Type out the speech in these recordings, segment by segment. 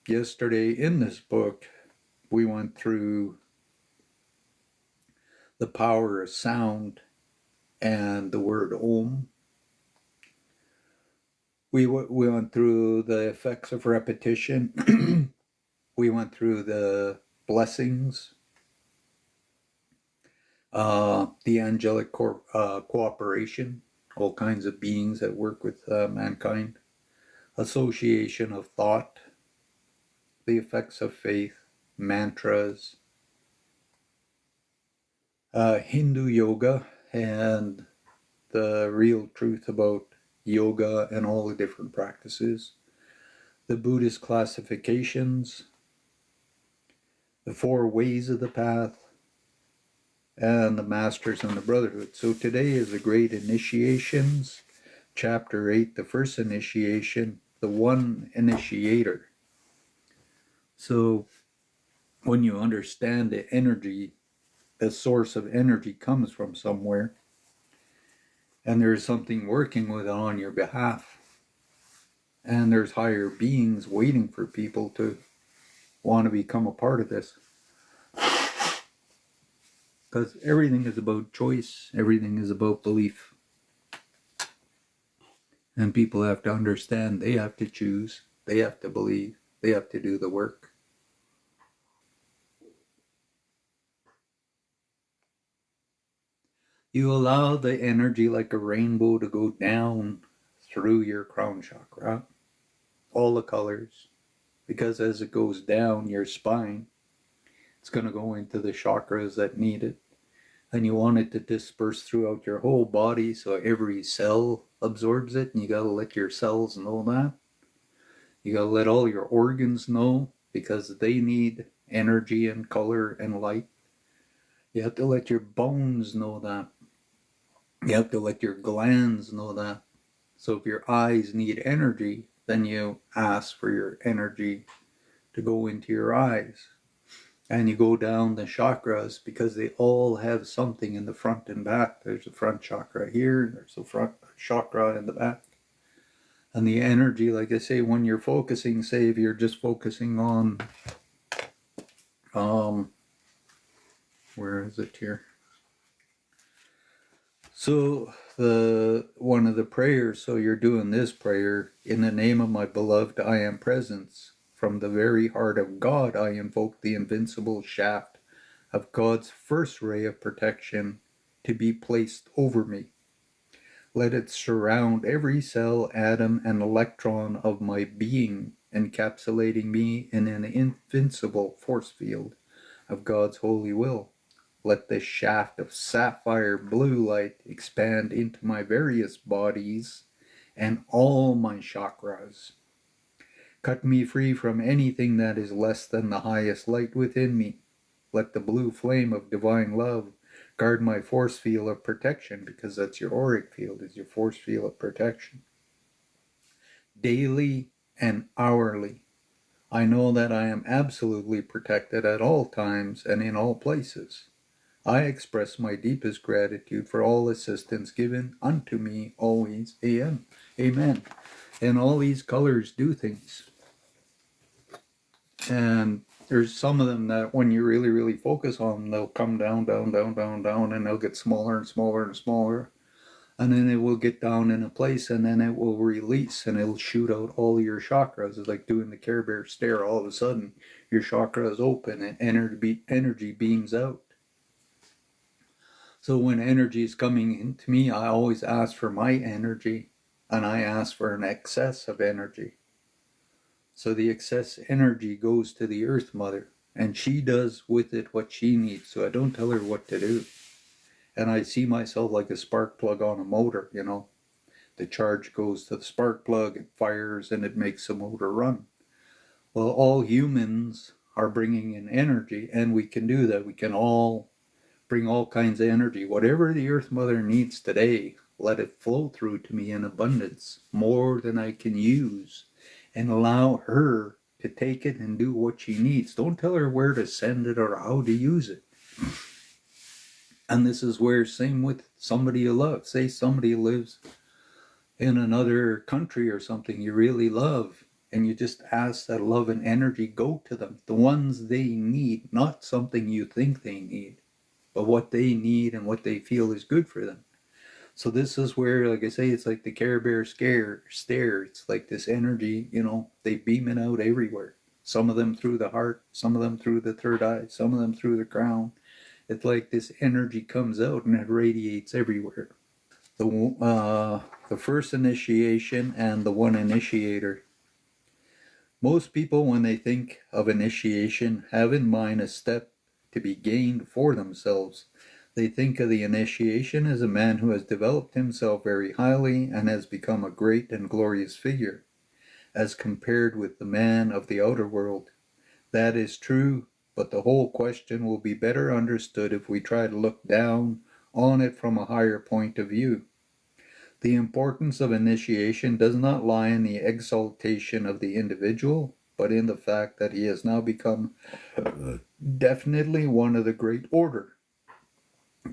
Yesterday in this book, we went through the power of sound and the word Om. We went through the effects of repetition. We went through the blessings, the angelic cooperation, all kinds of beings that work with mankind, association of thought, the effects of faith, mantras, Hindu yoga, and the real truth about yoga and all the different practices, the Buddhist classifications, the 4 ways of the path, and the masters and the Brotherhood. So today is the great initiations, chapter 8, the first initiation, the One Initiator. So when you understand the energy, the source of energy comes from somewhere, and there's something working with it on your behalf, and there's higher beings waiting for people to want to become a part of this. Because everything is about choice, everything is about belief. And people have to understand they have to choose, they have to believe, they have to do the work. You allow the energy like a rainbow to go down through your crown chakra, all the colors, because as it goes down your spine, it's going to go into the chakras that need it. And you want it to disperse throughout your whole body so every cell absorbs it, and you got to let your cells know that. You got to let all your organs know, because they need energy and color and light. You have to let your bones know that. You have to let your glands know that. So if your eyes need energy, then you ask for your energy to go into your eyes. And you go down the chakras, because they all have something in the front and back. There's a front chakra here, there's a front chakra in the back. And the energy, like I say, when you're focusing, say if you're just focusing on, where is it here? So one of the prayers, so you're doing this prayer, in the name of my beloved I am presence, from the very heart of God I invoke the invincible shaft of God's first ray of protection to be placed over me. Let it surround every cell, atom, and electron of my being, encapsulating me in an invincible force field of God's holy will. Let the shaft of sapphire blue light expand into my various bodies and all my chakras. Cut me free from anything that is less than the highest light within me. Let the blue flame of divine love guard my force field of protection, because that's your auric field, is your force field of protection. Daily and hourly, I know that I am absolutely protected at all times and in all places. I express my deepest gratitude for all assistance given unto me always. Amen. And all these colors do things. And there's some of them that when you really, really focus on them, they'll come down, down, down, down, down, and they'll get smaller and smaller and smaller. And then it will get down in a place, and then it will release, and it'll shoot out all of your chakras. It's like doing the Care Bear stare. All of a sudden, your chakra is open, and energy beams out. So when energy is coming into me, I always ask for my energy, and I ask for an excess of energy. So the excess energy goes to the Earth Mother, and she does with it what she needs. So I don't tell her what to do. And I see myself like a spark plug on a motor, you know. The charge goes to the spark plug, it fires, and it makes the motor run. Well, all humans are bringing in energy, and we can do that. We can all bring all kinds of energy. Whatever the Earth Mother needs today, let it flow through to me in abundance, more than I can use, and allow her to take it and do what she needs. Don't tell her where to send it or how to use it. And this is where, same with somebody you love. Say somebody lives in another country or something you really love, and you just ask that love and energy go to them, the ones they need, not something you think they need, but what they need and what they feel is good for them. So this is where, like I say, it's like the Care Bear stare. It's like this energy, they beam it out everywhere. Some of them through the heart, some of them through the third eye, some of them through the crown. It's like this energy comes out and it radiates everywhere. The first initiation and the One Initiator. Most people, when they think of initiation, have in mind a step to be gained for themselves. They think of the initiation as a man who has developed himself very highly and has become a great and glorious figure, as compared with the man of the outer world. That is true, but the whole question will be better understood if we try to look down on it from a higher point of view. The importance of initiation does not lie in the exaltation of the individual, but in the fact that he has now become definitely one of the great order,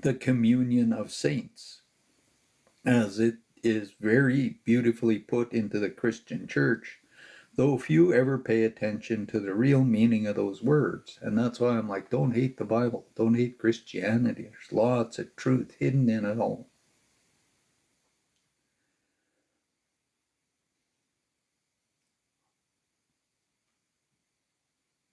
the communion of saints, as it is very beautifully put into the Christian church, though few ever pay attention to the real meaning of those words. And that's why I'm like, don't hate the Bible, don't hate Christianity. There's lots of truth hidden in it all.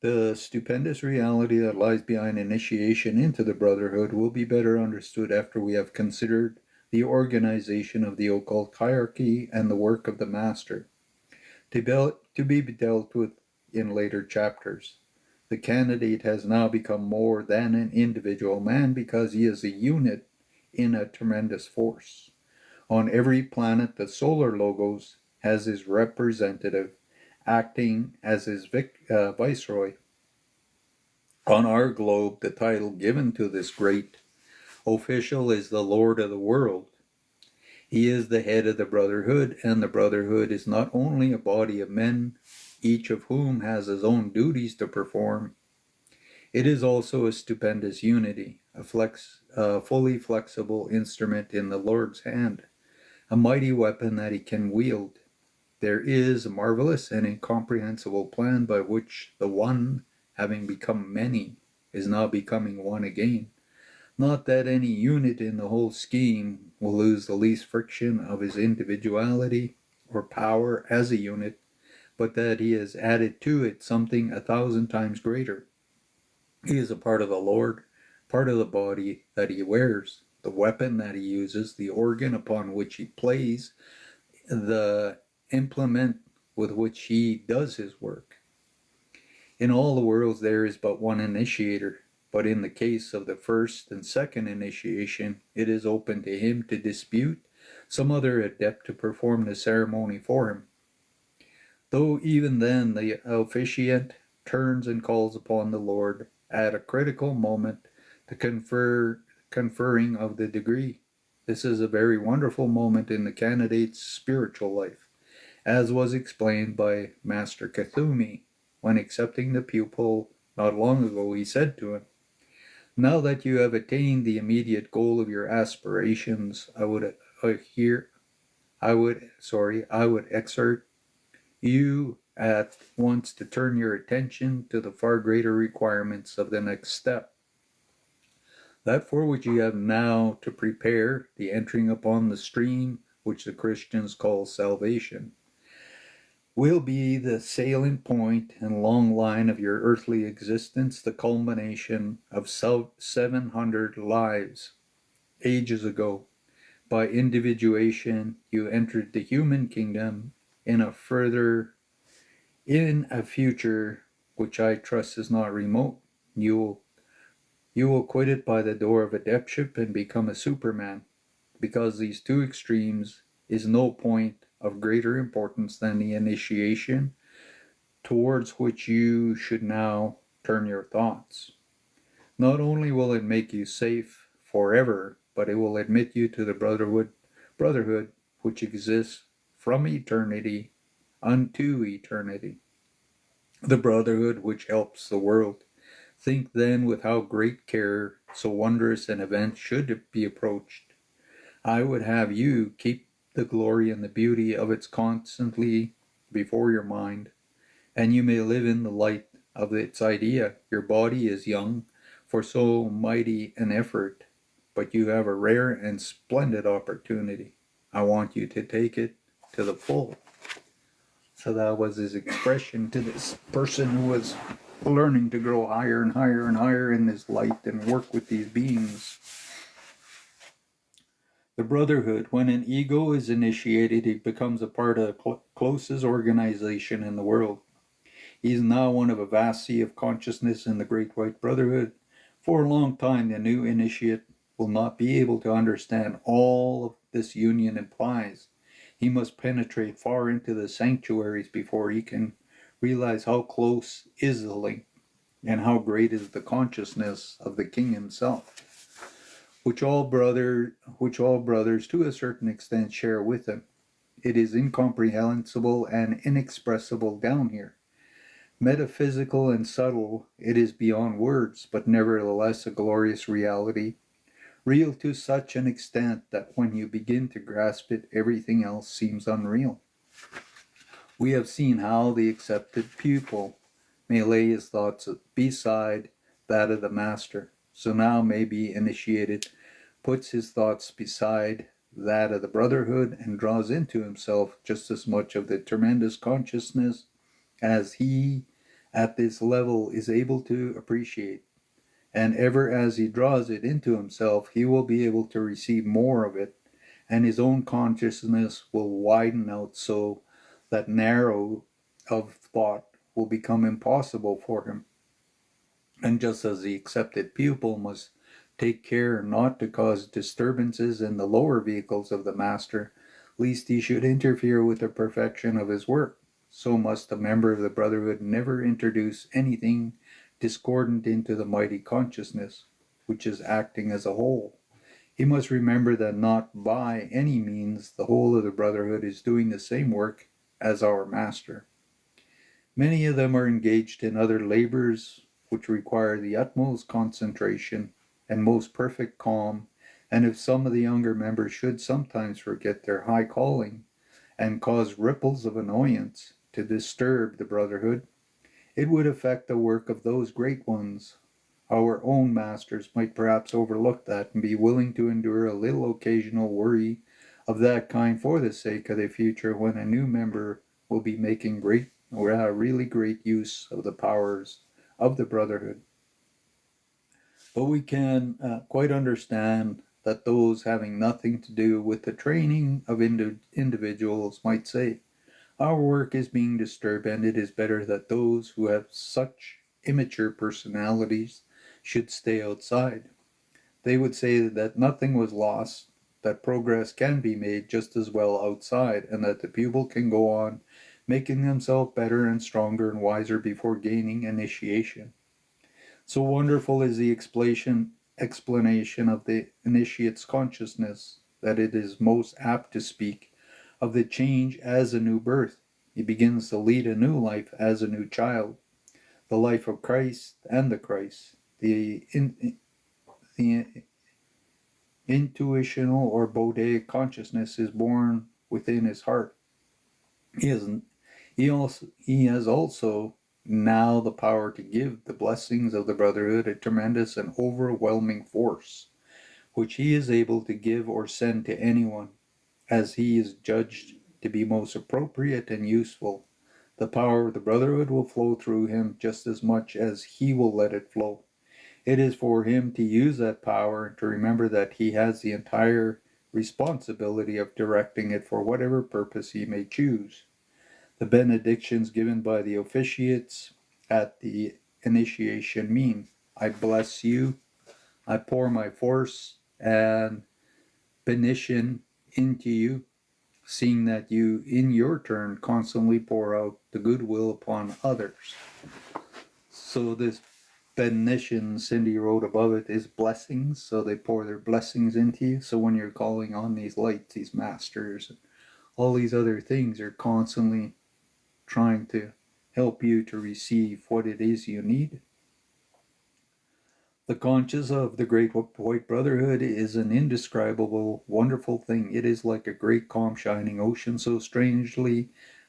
The stupendous reality that lies behind initiation into the Brotherhood will be better understood after we have considered the organization of the occult hierarchy and the work of the Master, to be dealt with in later chapters. The candidate has now become more than an individual man because he is a unit in a tremendous force. On every planet, the solar logos has his representative acting as his viceroy. On our globe, the title given to this great official is the Lord of the World. He is the head of the Brotherhood, and the Brotherhood is not only a body of men, each of whom has his own duties to perform. It is also a stupendous unity, a fully flexible instrument in the Lord's hand, a mighty weapon that he can wield. There is a marvelous and incomprehensible plan by which the one, having become many, is now becoming one again. Not that any unit in the whole scheme will lose the least friction of his individuality or power as a unit, but that he has added to it something 1,000 times greater. He is a part of the Lord, part of the body that he wears, the weapon that he uses, the organ upon which he plays, the implement with which he does his work. In all the worlds there is but one initiator, but in the case of the first and second initiation, it is open to him to dispute some other adept to perform the ceremony for him. Though even then the officiant turns and calls upon the Lord at a critical moment to conferring of the degree. This is a very wonderful moment in the candidate's spiritual life, as was explained by Master Kathumi. When accepting the pupil not long ago, he said to him, "Now that you have attained the immediate goal of your aspirations, I would exhort you at once to turn your attention to the far greater requirements of the next step. That for which you have now to prepare, the entering upon the stream which the Christians call salvation, will be the salient point and long line of your earthly existence, the culmination of 700 lives. Ages ago, by individuation, you entered the human kingdom in a future which I trust is not remote. You will quit it by the door of adeptship and become a superman, because these two extremes is no point of greater importance than the initiation towards which you should now turn your thoughts. Not only will it make you safe forever, but it will admit you to the brotherhood which exists from eternity unto eternity, the brotherhood which helps the world. Think then with how great care so wondrous an event should be approached. I would have you keep the glory and the beauty of it constantly before your mind, and you may live in the light of its idea. Your body is young for so mighty an effort, but you have a rare and splendid opportunity. I want you to take it to the full. So that was his expression to this person who was learning to grow higher and higher and higher in this light and work with these beings. The Brotherhood, when an ego is initiated, it becomes a part of the closest organization in the world. He is now one of a vast sea of consciousness in the Great White Brotherhood. For a long time, the new initiate will not be able to understand all of this union implies. He must penetrate far into the sanctuaries before he can realize how close is the link and how great is the consciousness of the King himself, which all brothers to a certain extent share with him. It is incomprehensible and inexpressible down here. Metaphysical and subtle, it is beyond words, but nevertheless a glorious reality, real to such an extent that when you begin to grasp it, everything else seems unreal. We have seen how the accepted pupil may lay his thoughts beside that of the master. So now maybe initiated puts his thoughts beside that of the Brotherhood and draws into himself just as much of the tremendous consciousness as he at this level is able to appreciate. And ever as he draws it into himself, he will be able to receive more of it, and his own consciousness will widen out so that narrow of thought will become impossible for him. And just as the accepted pupil must take care not to cause disturbances in the lower vehicles of the master, lest he should interfere with the perfection of his work, so must a member of the Brotherhood never introduce anything discordant into the mighty consciousness, which is acting as a whole. He must remember that not by any means the whole of the Brotherhood is doing the same work as our master. Many of them are engaged in other labors which require the utmost concentration and most perfect calm, and if some of the younger members should sometimes forget their high calling and cause ripples of annoyance to disturb the Brotherhood, it would affect the work of those great ones. Our own masters might perhaps overlook that and be willing to endure a little occasional worry of that kind for the sake of the future, when a new member will be making really great use of the powers of the Brotherhood. But we can quite understand that those having nothing to do with the training of individuals might say, our work is being disturbed, and it is better that those who have such immature personalities should stay outside. They would say that nothing was lost, that progress can be made just as well outside, and that the pupil can go on making himself better and stronger and wiser before gaining initiation. So wonderful is the explanation of the initiate's consciousness that it is most apt to speak of the change as a new birth. He begins to lead a new life as a new child, the life of Christ and the Christ. The intuitional or Bodhi consciousness is born within his heart. He has also now the power to give the blessings of the Brotherhood a tremendous and overwhelming force, which he is able to give or send to anyone, as he is judged to be most appropriate and useful. The power of the Brotherhood will flow through him just as much as he will let it flow. It is for him to use that power and to remember that he has the entire responsibility of directing it for whatever purpose he may choose. The benedictions given by the officiates at the initiation mean, I bless you, I pour my force and benediction into you, seeing that you, in your turn, constantly pour out the goodwill upon others. So this benediction, Cindy wrote above it, is blessings. So they pour their blessings into you. So when you're calling on these lights, these masters, all these other things are constantly trying to help you to receive what it is you need. The conscience of the Great White Brotherhood is an indescribable, wonderful thing. It is like a great, calm, shining ocean, so strangely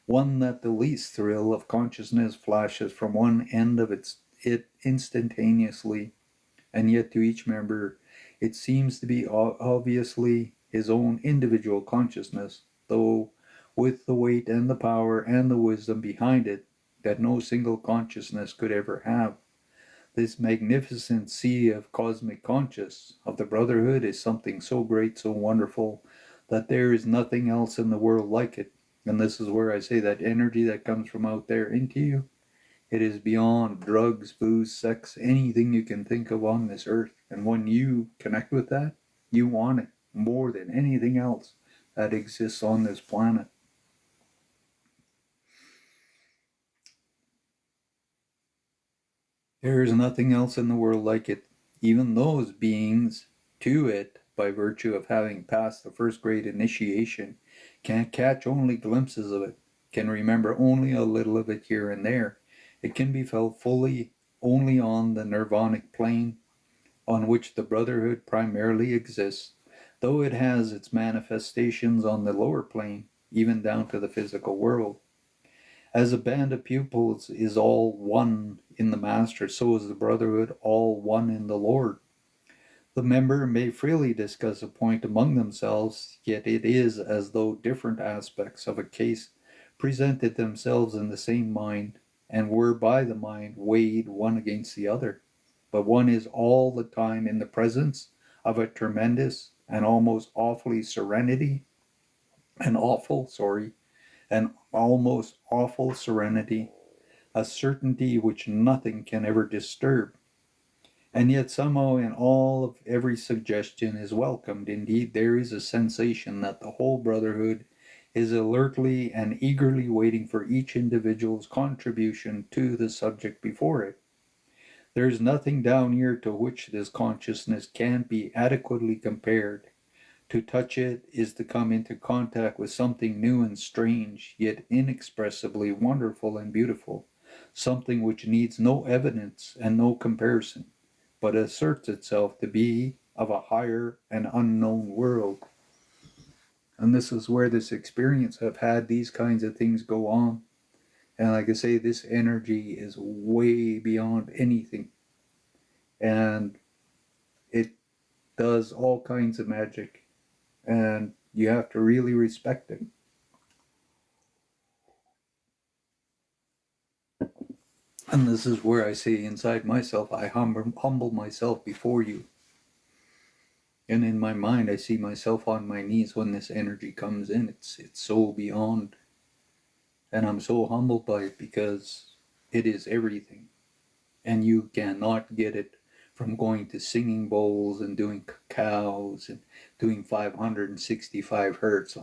one that the least thrill of consciousness flashes from one end of it instantaneously, and yet to each member it seems to be obviously his own individual consciousness, though with the weight and the power and the wisdom behind it that no single consciousness could ever have. This magnificent sea of cosmic conscious of the Brotherhood is something so great, so wonderful, that there is nothing else in the world like it. And this is where I say that energy that comes from out there into you, it is beyond drugs, booze, sex, anything you can think of on this earth. And when you connect with that, you want it more than anything else that exists on this planet. There is nothing else in the world like it. Even those beings to it, by virtue of having passed the first great initiation, can catch only glimpses of it, can remember only a little of it here and there. It can be felt fully only on the nirvanic plane on which the Brotherhood primarily exists, though it has its manifestations on the lower plane, even down to the physical world. As a band of pupils is all one in the Master, so is the Brotherhood all one in the Lord. The member may freely discuss a point among themselves, yet it is as though different aspects of a case presented themselves in the same mind, and were by the mind weighed one against the other. But one is all the time in the presence of a tremendous and almost awfully serenity, an almost awful serenity, a certainty which nothing can ever disturb. And yet somehow in all of every suggestion is welcomed. Indeed, there is a sensation that the whole Brotherhood is alertly and eagerly waiting for each individual's contribution to the subject before it. There is nothing down here to which this consciousness can be adequately compared. To touch it is to come into contact with something new and strange, yet inexpressibly wonderful and beautiful, something which needs no evidence and no comparison, but asserts itself to be of a higher and unknown world. And this is where this experience have had these kinds of things go on. And like I say, this energy is way beyond anything. And it does all kinds of magic. And you have to really respect it. And this is where I say inside myself, I humble myself before you. And in my mind, I see myself on my knees when this energy comes in. It's so beyond. And I'm so humbled by it because it is everything. And you cannot get it from going to singing bowls and doing cows and doing 565 hertz,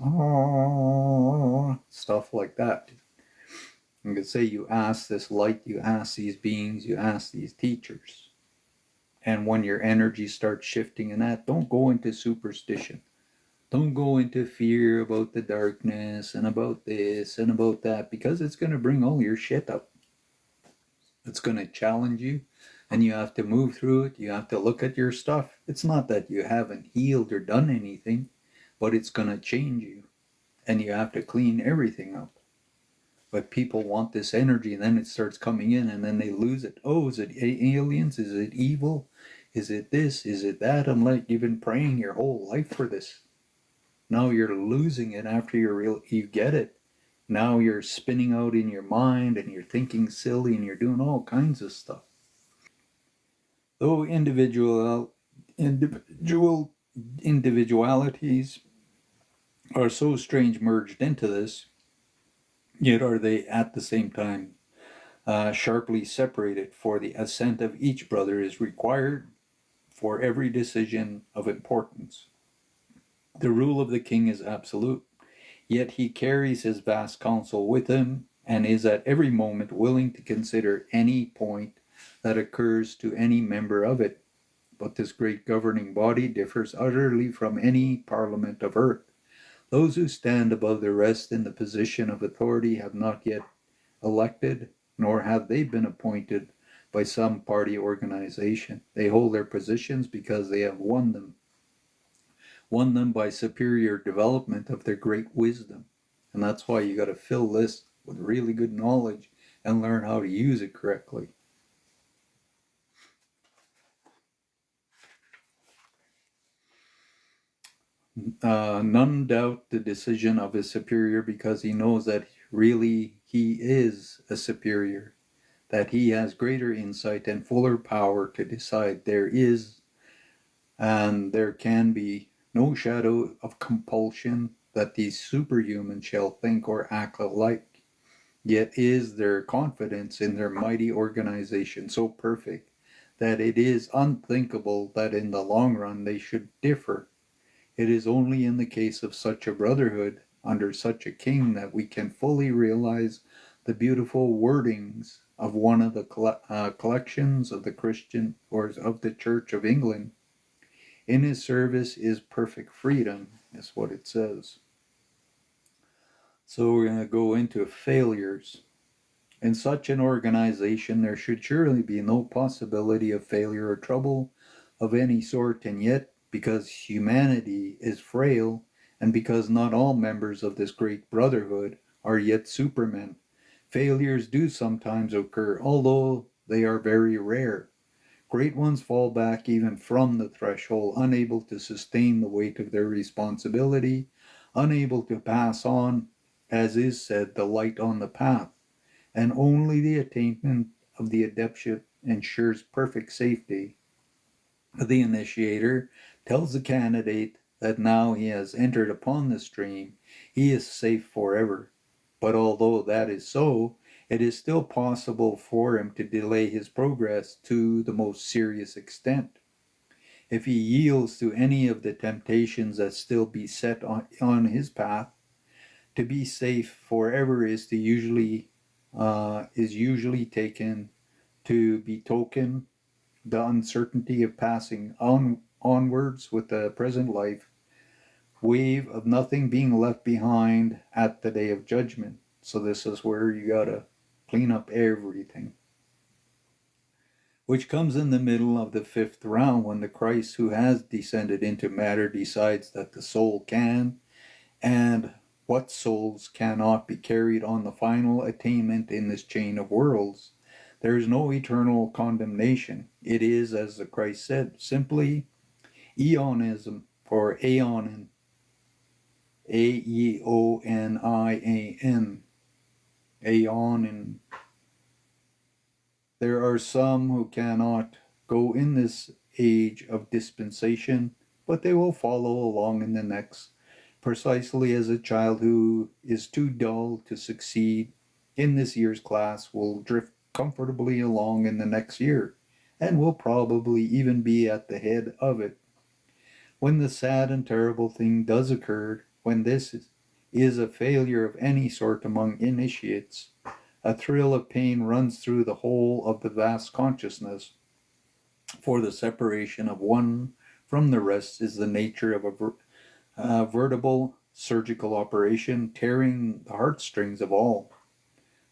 stuff like that. You could say you ask this light, you ask these beings, you ask these teachers. And when your energy starts shifting in that, don't go into superstition. Don't go into fear about the darkness and about this and about that, because it's going to bring all your shit up. It's going to challenge you, and you have to move through it. You have to look at your stuff. It's not that you haven't healed or done anything, but it's going to change you, and you have to clean everything up. But people want this energy, and then it starts coming in, and then they lose it. Oh, is it aliens? Is it evil? Is it this? Is it that? I'm like, you've been praying your whole life for this. Now you're losing it after you get it. Now you're spinning out in your mind, and you're thinking silly, and you're doing all kinds of stuff. Though individualities are so strange merged into this, yet are they at the same time sharply separated, for the assent of each brother is required for every decision of importance. The rule of the king is absolute, yet he carries his vast council with him and is at every moment willing to consider any point that occurs to any member of it. But this great governing body differs utterly from any parliament of earth. Those who stand above the rest in the position of authority have not yet elected, nor have they been appointed by some party organization. They hold their positions because they have won them by superior development of their great wisdom. And that's why you got to fill this with really good knowledge and learn how to use it correctly. None doubt the decision of his superior because he knows that really he is a superior, that he has greater insight and fuller power to decide. There is and there can be no shadow of compulsion that these superhumans shall think or act alike. Yet is their confidence in their mighty organization so perfect that it is unthinkable that in the long run they should differ. It is only in the case of such a brotherhood, under such a king, that we can fully realize the beautiful wordings of one of the collections of the Christian or of the Church of England. In his service is perfect freedom, is what it says. So we're going to go into failures. In such an organization, there should surely be no possibility of failure or trouble of any sort, and yet, because humanity is frail, and because not all members of this great brotherhood are yet supermen, failures do sometimes occur, although they are very rare. Great ones fall back even from the threshold, unable to sustain the weight of their responsibility, unable to pass on, as is said, the light on the path, and only the attainment of the adeptship ensures perfect safety. The initiator tells the candidate that now he has entered upon the stream, he is safe forever. But although that is so, it is still possible for him to delay his progress to the most serious extent. If he yields to any of the temptations that still beset on his path, to be safe forever is usually taken to betoken the uncertainty of passing onwards with the present life, wave of nothing being left behind at the day of judgment. So this is where you gotta clean up everything. Which comes in the middle of the fifth round when the Christ who has descended into matter decides that the soul can and what souls cannot be carried on the final attainment in this chain of worlds. There is no eternal condemnation. It is, as the Christ said, simply eonism or aeonin. Aeonian. Aeonin. There are some who cannot go in this age of dispensation, but they will follow along in the next, precisely as a child who is too dull to succeed in this year's class will drift comfortably along in the next year, and will probably even be at the head of it. When the sad and terrible thing does occur, when this is a failure of any sort among initiates, a thrill of pain runs through the whole of the vast consciousness, for the separation of one from the rest is the nature of a veritable surgical operation, tearing the heartstrings of all.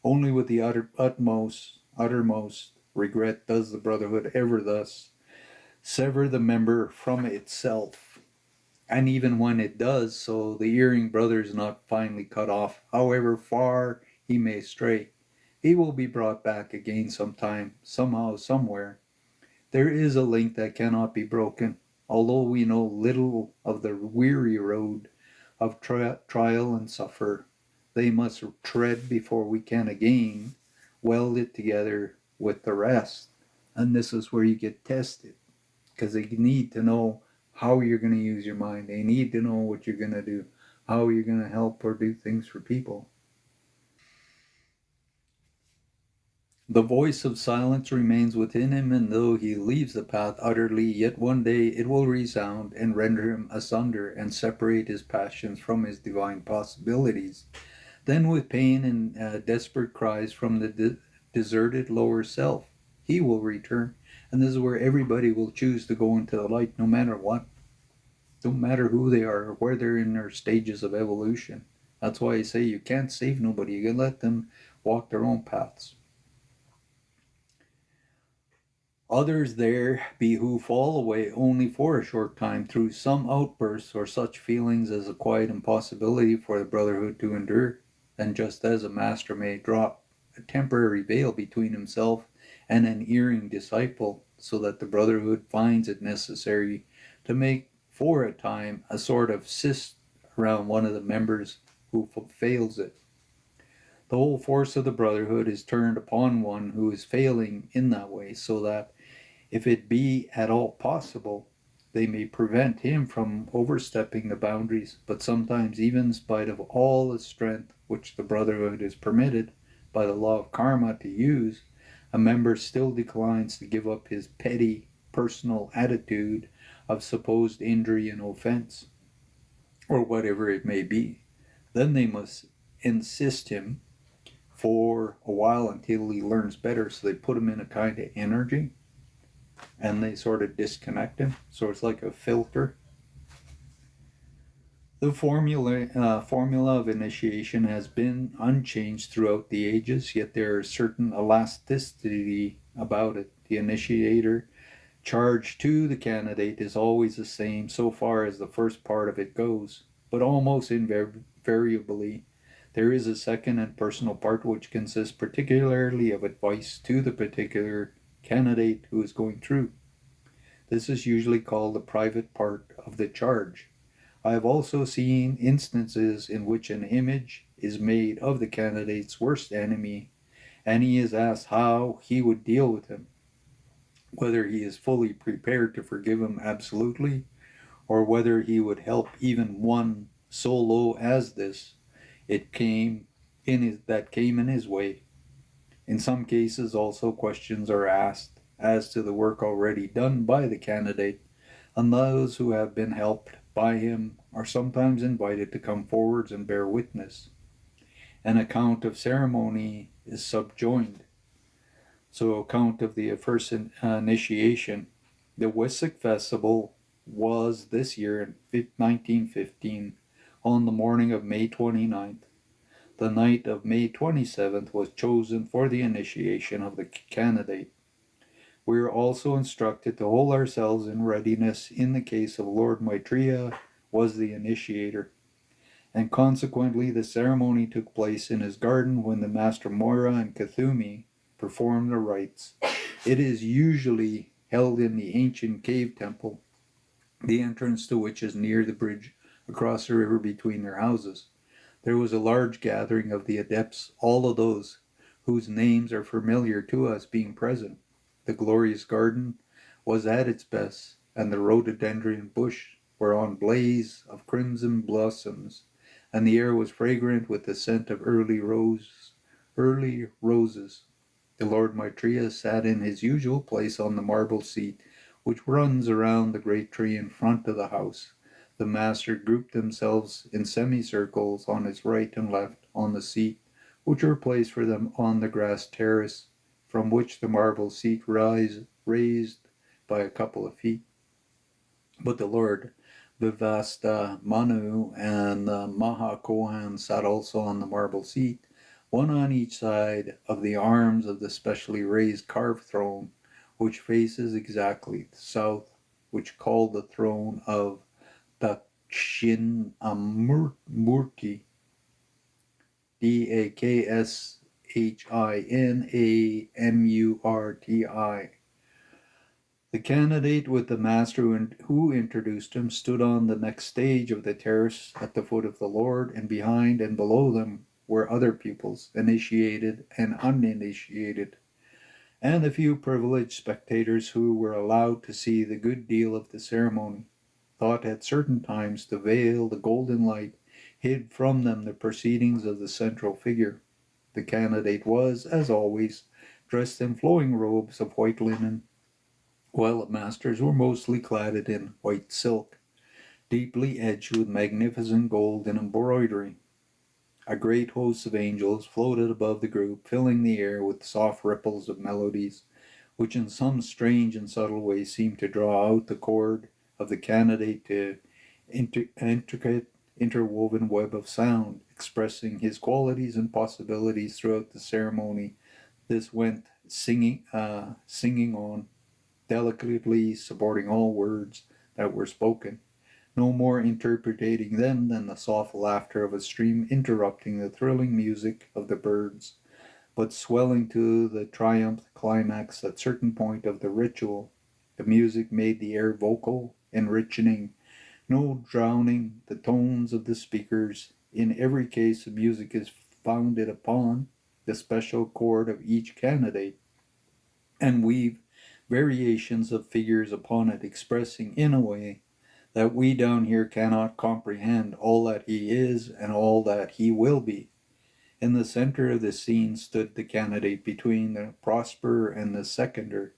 Only with the uttermost regret does the Brotherhood ever thus sever the member from itself. And even when it does so, the erring brother is not finally cut off, however far he may stray. He will be brought back again sometime, somehow, somewhere. There is a link that cannot be broken, although we know little of the weary road of trial and suffer. They must tread before we can again weld it together with the rest. And this is where you get tested, because they need to know how you're going to use your mind. They need to know what you're going to do, how you're going to help or do things for people. The voice of silence remains within him, and though he leaves the path utterly, yet one day it will resound and render him asunder and separate his passions from his divine possibilities. Then with pain and desperate cries from the deserted lower self, he will return, and this is where everybody will choose to go into the light no matter what. No matter who they are or where they're in their stages of evolution. That's why I say you can't save nobody. You can let them walk their own paths. Others there be who fall away only for a short time through some outbursts or such feelings as a quiet impossibility for the Brotherhood to endure. And just as a master may drop a temporary veil between himself and an erring disciple, so that the Brotherhood finds it necessary to make for a time a sort of cyst around one of the members who fails it. The whole force of the Brotherhood is turned upon one who is failing in that way, so that, if it be at all possible, they may prevent him from overstepping the boundaries. But sometimes, even in spite of all the strength which the Brotherhood is permitted by the law of karma to use, a member still declines to give up his petty personal attitude of supposed injury and offense, or whatever it may be. Then they must insist him for a while until he learns better. So they put him in a kind of energy and they sort of disconnect him. So it's like a filter. The formula of initiation has been unchanged throughout the ages, yet there is certain elasticity about it. The initiator charge to the candidate is always the same so far as the first part of it goes, but almost invariably there is a second and personal part which consists particularly of advice to the particular candidate who is going through. This is usually called the private part of the charge. I have also seen instances in which an image is made of the candidate's worst enemy, and he is asked how he would deal with him, whether he is fully prepared to forgive him absolutely, or whether he would help even one so low as this that came in his way. In some cases also questions are asked as to the work already done by the candidate, and those who have been helped by him are sometimes invited to come forwards and bear witness. An account of ceremony is subjoined. So, account of the first initiation. The Wissahick festival was this year in 1915 on the morning of May 29th. The night of May 27th was chosen for the initiation of the candidate. We are also instructed to hold ourselves in readiness in the case of Lord Maitreya was the initiator, and consequently the ceremony took place in his garden when the Master Moira and Kathumi performed the rites. It is usually held in the ancient cave temple, the entrance to which is near the bridge across the river between their houses. There was a large gathering of the adepts, all of those whose names are familiar to us being present. The glorious garden was at its best, and the rhododendron bush were on blaze of crimson blossoms, and the air was fragrant with the scent of early roses. The Lord Maitreya sat in his usual place on the marble seat, which runs around the great tree in front of the house. The master grouped themselves in semicircles on his right and left on the seat, which were placed for them on the grass terrace, from which the marble seat raised by a couple of feet. But the Lord Vivasta Manu and the Maha Kohan sat also on the marble seat, one on each side of the arms of the specially raised carved throne, which faces exactly the south, which called the throne of Dakshinamurti, Dakshinamurti. The candidate with the master who introduced him stood on the next stage of the terrace at the foot of the Lord, and behind and below them were other pupils, initiated and uninitiated, and a few privileged spectators who were allowed to see the good deal of the ceremony, thought at certain times to veil the golden light hid from them the proceedings of the central figure. The candidate was, as always, dressed in flowing robes of white linen, while the masters were mostly clad in white silk, deeply edged with magnificent gold and embroidery. A great host of angels floated above the group, filling the air with soft ripples of melodies, which in some strange and subtle way seemed to draw out the chord of the candidate to an intricate, interwoven web of sound, expressing his qualities and possibilities throughout the ceremony. This went singing on, delicately supporting all words that were spoken. no more interpreting them than the soft laughter of a stream interrupting the thrilling music of the birds, but swelling to the triumph climax at certain point of the ritual. The music made the air vocal, enriching, no drowning the tones of the speakers. In every case, the music is founded upon the special chord of each candidate, and weave variations of figures upon it, expressing in a way that we down here cannot comprehend all that he is and all that he will be. In the center of the scene stood the candidate between the prosperer and the seconder.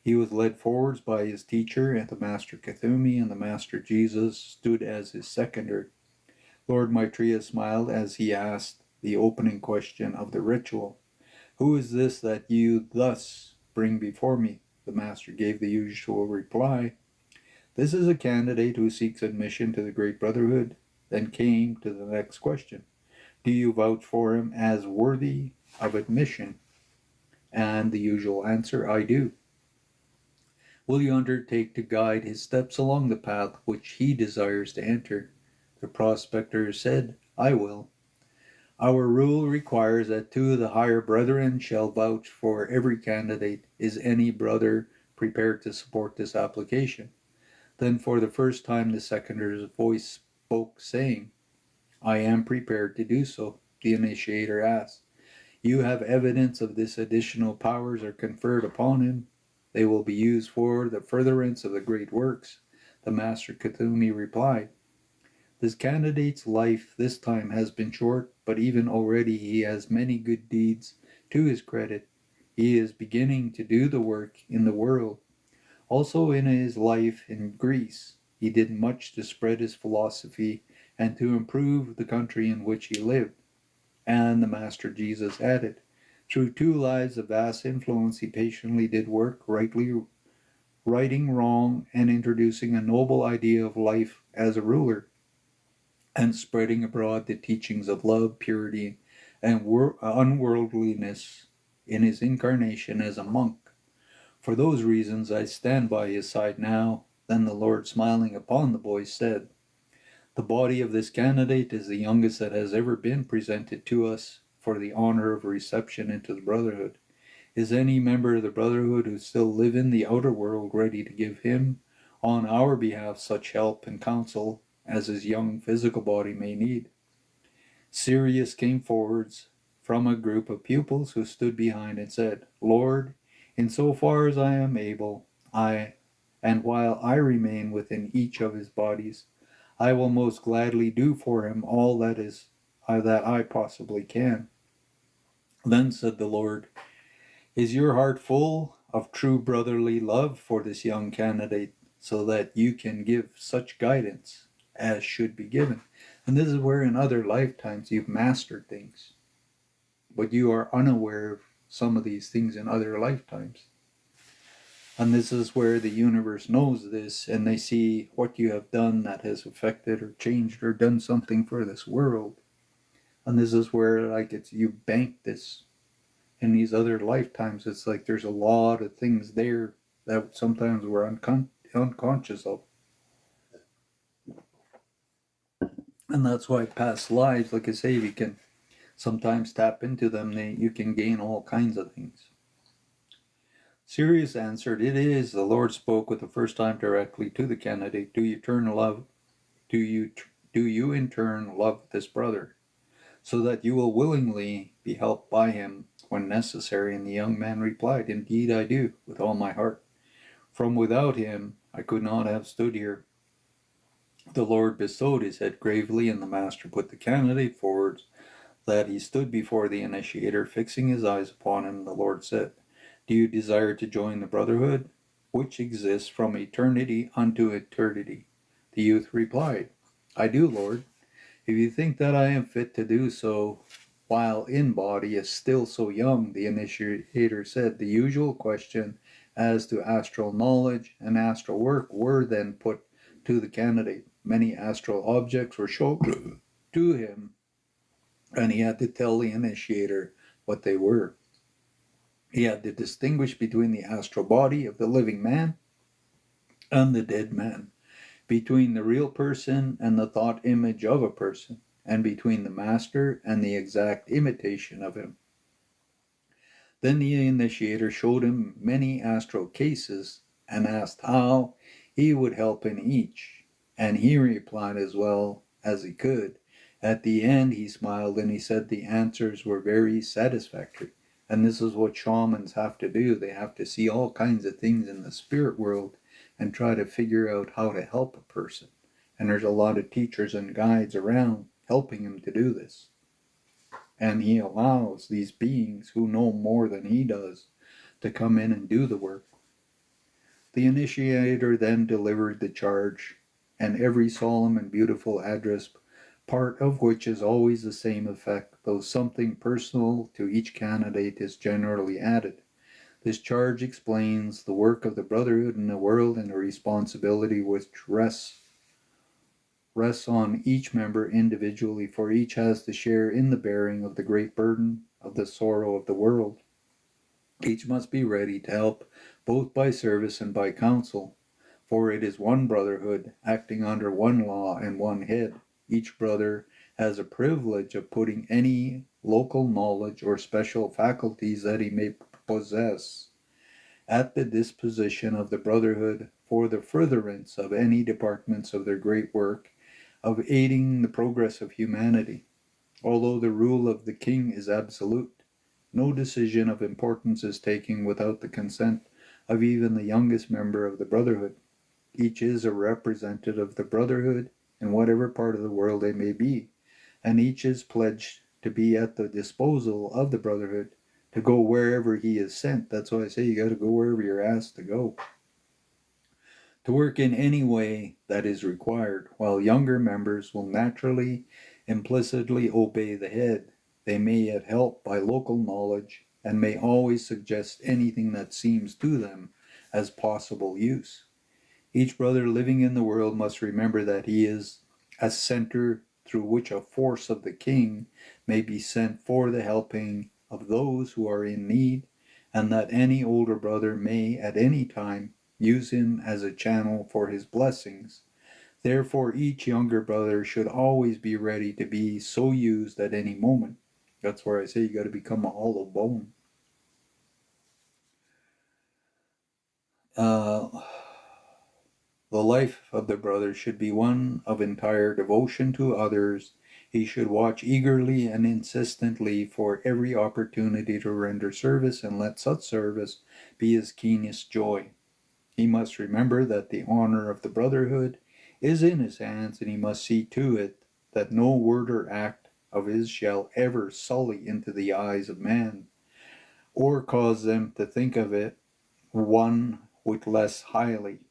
He was led forwards by his teacher, and the Master Kathumi and the Master Jesus stood as his seconder. Lord Maitreya smiled as he asked the opening question of the ritual. Who is this that you thus bring before me? The Master gave the usual reply. This is a candidate who seeks admission to the Great Brotherhood. Then came to the next question. Do you vouch for him as worthy of admission? And the usual answer, I do. Will you undertake to guide his steps along the path which he desires to enter? The prospector said, I will. Our rule requires that two of the higher brethren shall vouch for every candidate. Is any brother prepared to support this application? Then for the first time the seconder's voice spoke, saying, I am prepared to do so. The initiator asked, You have evidence of this additional powers are conferred upon him? They will be used for the furtherance of the great works. The Master Kathumi replied, This candidate's life this time has been short, but even already he has many good deeds to his credit. He is beginning to do the work in the world. Also in his life in Greece, he did much to spread his philosophy and to improve the country in which he lived. And the Master Jesus added, Through 2 lives of vast influence he patiently did work, righting wrong and introducing a noble idea of life as a ruler, and spreading abroad the teachings of love, purity, and unworldliness in his incarnation as a monk. For those reasons I stand by his side now. Then the Lord, smiling upon the boy, said, The body of this candidate is the youngest that has ever been presented to us for the honor of reception into the Brotherhood. Is any member of the Brotherhood who still live in the outer world ready to give him, on our behalf, such help and counsel as his young physical body may need? Sirius came forwards from a group of pupils who stood behind and said, Lord, in so far as I am able, and while I remain within each of his bodies, I will most gladly do for him all that I possibly can. Then said the Lord, Is your heart full of true brotherly love for this young candidate, so that you can give such guidance as should be given? And this is where in other lifetimes you've mastered things, but you are unaware of some of these things in other lifetimes. And this is where the universe knows this, and they see what you have done that has affected or changed or done something for this world. And this is where, like, it's you bank this in these other lifetimes. It's like there's a lot of things there that sometimes we're unconscious of. And that's why past lives, like I say, you can sometimes tap into them. You can gain all kinds of things. Sirius answered, It is. The Lord spoke with the first time directly to the candidate. Do you in turn love this brother, so that you will willingly be helped by him when necessary? And the young man replied, Indeed I do, with all my heart. From without him I could not have stood here. The Lord bestowed his head gravely, and the Master put the candidate forward, that he stood before the initiator, fixing his eyes upon him. The Lord said, Do you desire to join the Brotherhood, which exists from eternity unto eternity? The youth replied, I do, Lord. If you think that I am fit to do so, while in body is still so young, the initiator said. The usual question as to astral knowledge and astral work were then put to the candidate. Many astral objects were shown to him, and he had to tell the initiator what they were. He had to distinguish between the astral body of the living man and the dead man. between the real person and the thought image of a person, and between the master and the exact imitation of him. Then the initiator showed him many astral cases and asked how he would help in each, and he replied as well as he could. At the end, he smiled and he said the answers were very satisfactory. And this is what shamans have to do. They have to see all kinds of things in the spirit world and try to figure out how to help a person. And there's a lot of teachers and guides around helping him to do this. And he allows these beings who know more than he does to come in and do the work. The initiator then delivered the charge, and every solemn and beautiful address, part of which is always the same effect, though something personal to each candidate is generally added. This charge explains the work of the Brotherhood in the world and the responsibility which rests on each member individually, for each has to share in the bearing of the great burden of the sorrow of the world. Each must be ready to help both by service and by counsel, for it is one brotherhood acting under one law and one head. Each brother has a privilege of putting any local knowledge or special faculties that he may possess at the disposition of the Brotherhood for the furtherance of any departments of their great work of aiding the progress of humanity. Although the rule of the king is absolute, no decision of importance is taken without the consent of even the youngest member of the Brotherhood. Each is a representative of the Brotherhood in whatever part of the world they may be, and each is pledged to be at the disposal of the Brotherhood to go wherever he is sent. That's why I say you got to go wherever you're asked to go, to work in any way that is required, while younger members will naturally, implicitly obey the head. They may yet help by local knowledge and may always suggest anything that seems to them as possible use. Each brother living in the world must remember that he is a center through which a force of the king may be sent for the helping of those who are in need, and that any older brother may at any time use him as a channel for his blessings. Therefore, each younger brother should always be ready to be so used at any moment. That's where I say you got to become a hollow bone. The life of the brother should be one of entire devotion to others. He should watch eagerly and insistently for every opportunity to render service and let such service be his keenest joy. He must remember that the honor of the Brotherhood is in his hands, and he must see to it that no word or act of his shall ever sully into the eyes of man, or cause them to think of it one whit less highly.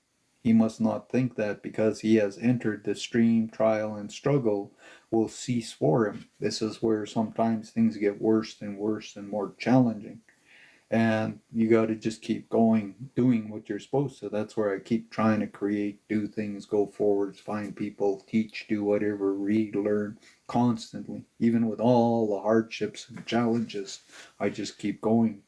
He must not think that because he has entered the stream, trial, and struggle will cease for him. This is where sometimes things get worse and worse and more challenging. And you got to just keep going, doing what you're supposed to. That's where I keep trying to create, do things, go forwards, find people, teach, do whatever, read, learn constantly. Even with all the hardships and challenges, I just keep going.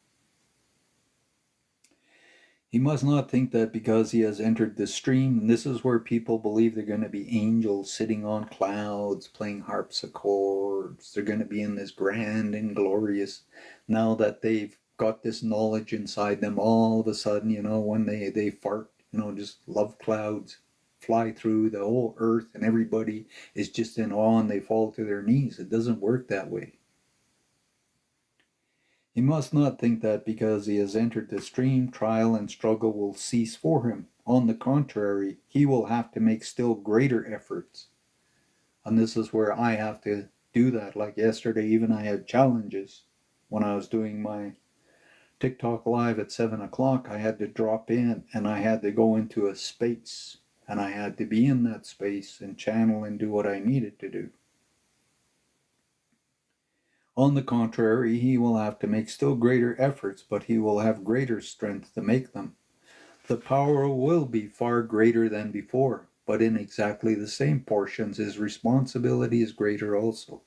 He must not think that because he has entered the stream, and this is where people believe they're going to be angels sitting on clouds, playing harpsichords. They're going to be in this grand and glorious, now that they've got this knowledge inside them, all of a sudden, when they fart, just love clouds, fly through the whole earth, and everybody is just in awe and they fall to their knees. It doesn't work that way. He must not think that because he has entered the stream, trial and struggle will cease for him. On the contrary, he will have to make still greater efforts. And this is where I have to do that. Like yesterday, even I had challenges when I was doing my TikTok live at 7 o'clock. I had to drop in and I had to go into a space. And I had to be in that space and channel and do what I needed to do. On the contrary, he will have to make still greater efforts, but he will have greater strength to make them. The power will be far greater than before, but in exactly the same portions his responsibility is greater also.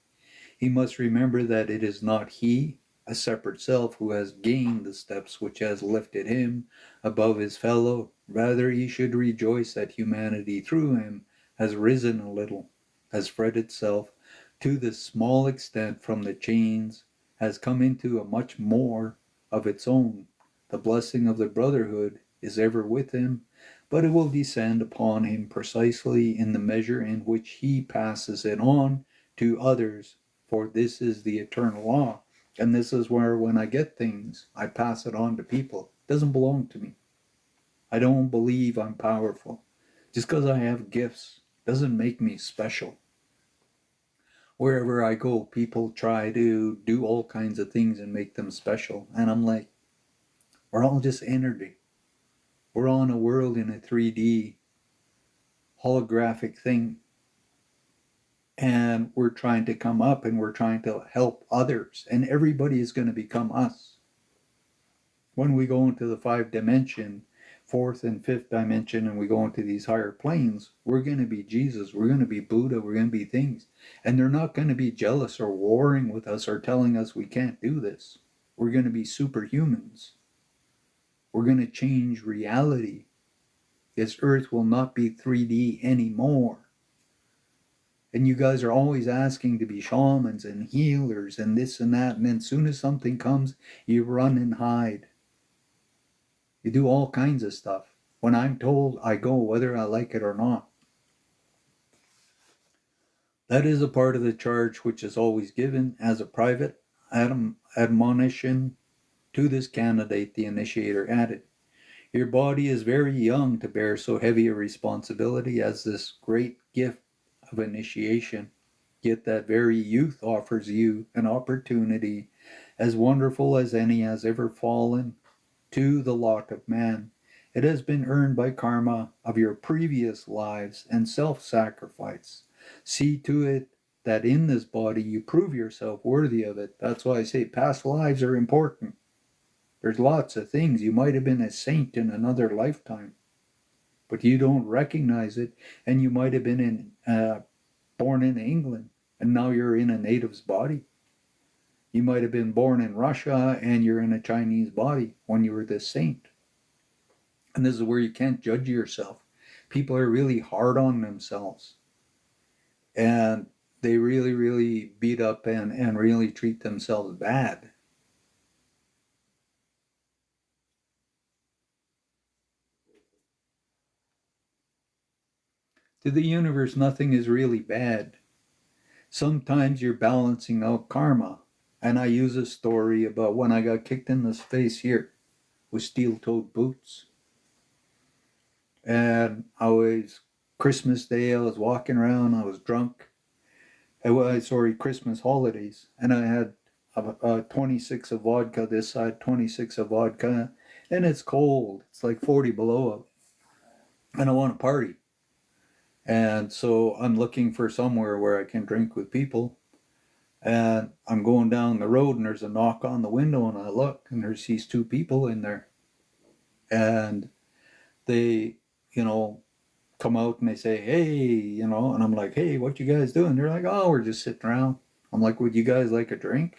He must remember that it is not he, a separate self who has gained the steps which has lifted him above his fellow. Rather, he should rejoice that humanity through him has risen a little, has fretted itself to this small extent from the chains, has come into a much more of its own. The blessing of the Brotherhood is ever with him, but it will descend upon him precisely in the measure in which he passes it on to others, for this is the eternal law. And this is where, when I get things, I pass it on to people. It doesn't belong to me. I don't believe I'm powerful. Just because I have gifts doesn't make me special. Wherever I go, people try to do all kinds of things and make them special. And I'm like, we're all just energy. We're all in a world in a 3D holographic thing. And we're trying to come up and we're trying to help others. And everybody is going to become us. When we go into the 5-dimension, fourth and fifth dimension, and we go into these higher planes, we're going to be Jesus, we're going to be Buddha, we're going to be things. And they're not going to be jealous or warring with us or telling us we can't do this. We're going to be superhumans. We're going to change reality. This earth will not be 3D anymore. And you guys are always asking to be shamans and healers and this and that. And then as soon as something comes, you run and hide. You do all kinds of stuff. When I'm told, I go whether I like it or not. That is a part of the charge which is always given as a private admonition to this candidate, the initiator added. Your body is very young to bear so heavy a responsibility as this great gift of initiation. Yet that very youth offers you an opportunity as wonderful as any has ever fallen to the lot of man. It has been earned by karma of your previous lives and self-sacrifice. See to it that in this body you prove yourself worthy of it. That's why I say past lives are important. There's lots of things. You might have been a saint in another lifetime, but you don't recognize it. And you might have been born in England, and now you're in a native's body. You might have been born in Russia, and you're in a Chinese body when you were this saint. And this is where you can't judge yourself. People are really hard on themselves. And they really, really beat up and really treat themselves bad. To the universe, nothing is really bad. Sometimes you're balancing out karma. And I use a story about when I got kicked in the face here with steel-toed boots. And Christmas Day, I was walking around, I was drunk. Christmas holidays. And I had a 26 of vodka this side, 26 of vodka. And it's cold. It's like 40 below. And I want to party. And so I'm looking for somewhere where I can drink with people. And I'm going down the road and there's a knock on the window and I look and there's these two people in there. And they, come out and they say, hey, and I'm like, hey, what you guys doing? They're like, oh, we're just sitting around. I'm like, would you guys like a drink?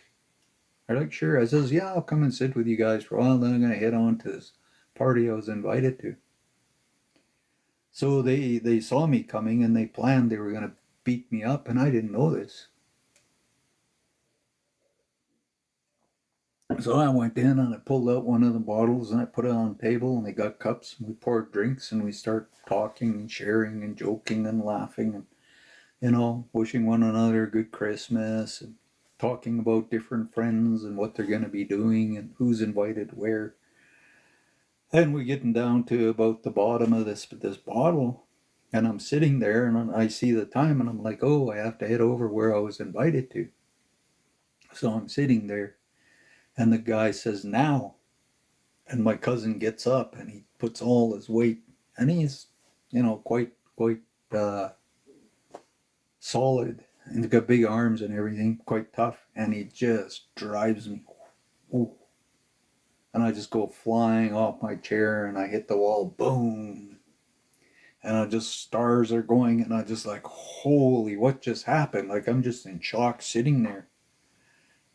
They're like, sure. I says, yeah, I'll come and sit with you guys for a while. Then I'm going to head on to this party I was invited to. So they saw me coming and they planned they were going to beat me up, and I didn't know this. So I went in and I pulled out one of the bottles and I put it on the table, and they got cups and we poured drinks and we start talking and sharing and joking and laughing and wishing one another a good Christmas and talking about different friends and what they're going to be doing and who's invited where. And we're getting down to about the bottom of this bottle, and I'm sitting there and I see the time and I'm like, oh, I have to head over where I was invited to. So I'm sitting there and the guy says, now. And my cousin gets up and he puts all his weight, and he's, quite solid, and he's got big arms and everything, quite tough, and he just drives me. Ooh. And I just go flying off my chair and I hit the wall, boom. And stars are going, and I just like, holy, what just happened? Like, I'm just in shock sitting there.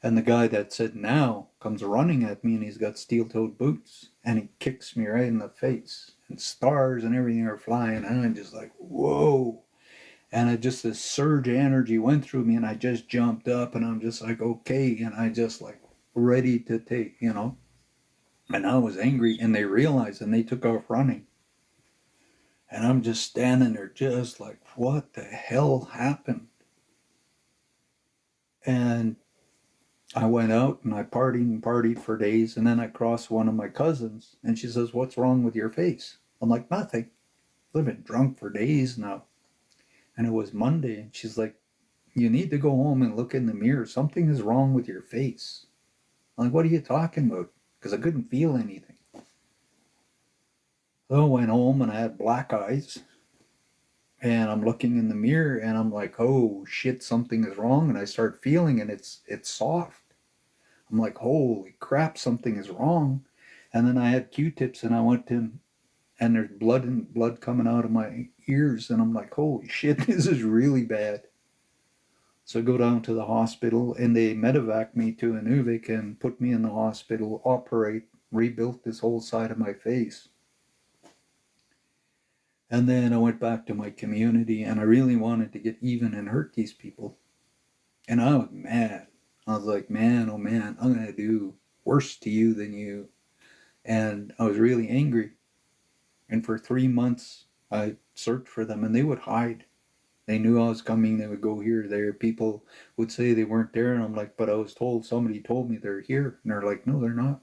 And the guy that said now comes running at me and he's got steel-toed boots and he kicks me right in the face and stars and everything are flying and I'm just like, whoa. And it just this surge of energy went through me and I just jumped up and I'm just like, okay. And I just like ready to take, and I was angry and they realized and they took off running. And I'm just standing there just like, what the hell happened? And I went out and I partied and partied for days. And then I crossed one of my cousins and she says, what's wrong with your face? I'm like, nothing. I've been drunk for days now. And it was Monday. And she's like, you need to go home and look in the mirror. Something is wrong with your face. I'm like, what are you talking about? Because I couldn't feel anything. So I went home and I had black eyes. And I'm looking in the mirror and I'm like, oh shit, something is wrong. And I start feeling and it's soft. I'm like, holy crap, something is wrong. And then I had Q-tips and I went to, and there's blood coming out of my ears. And I'm like, holy shit, this is really bad. So I go down to the hospital and they medevac me to Inuvik and put me in the hospital, operate, rebuilt this whole side of my face. And then I went back to my community and I really wanted to get even and hurt these people. And I was mad. I was like, man, oh man, I'm going to do worse to you than you. And I was really angry. And for 3 months, I searched for them and they would hide. They knew I was coming. They would go here, there. People would say they weren't there. And I'm like, but I was told, somebody told me they're here. And they're like, no, they're not.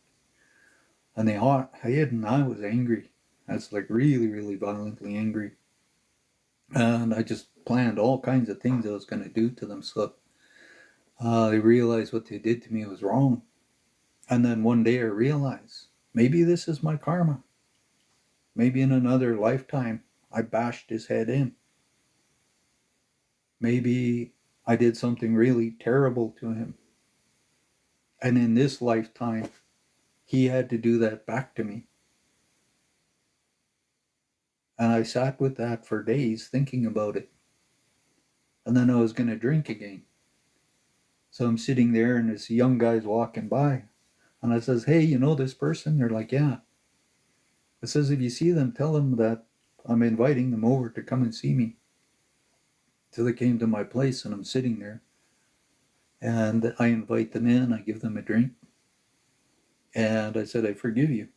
And they hid and I was angry. I was like really, really violently angry. And I just planned all kinds of things I was going to do to them. So they realized what they did to me was wrong. And then one day I realized, maybe this is my karma. Maybe in another lifetime, I bashed his head in. Maybe I did something really terrible to him. And in this lifetime, he had to do that back to me. And I sat with that for days thinking about it. And then I was going to drink again. So I'm sitting there and this young guy's walking by. And I says, hey, you know this person? They're like, yeah. I says, if you see them, tell them that I'm inviting them over to come and see me. So they came to my place and I'm sitting there. And I invite them in, I give them a drink. And I said, I forgive you.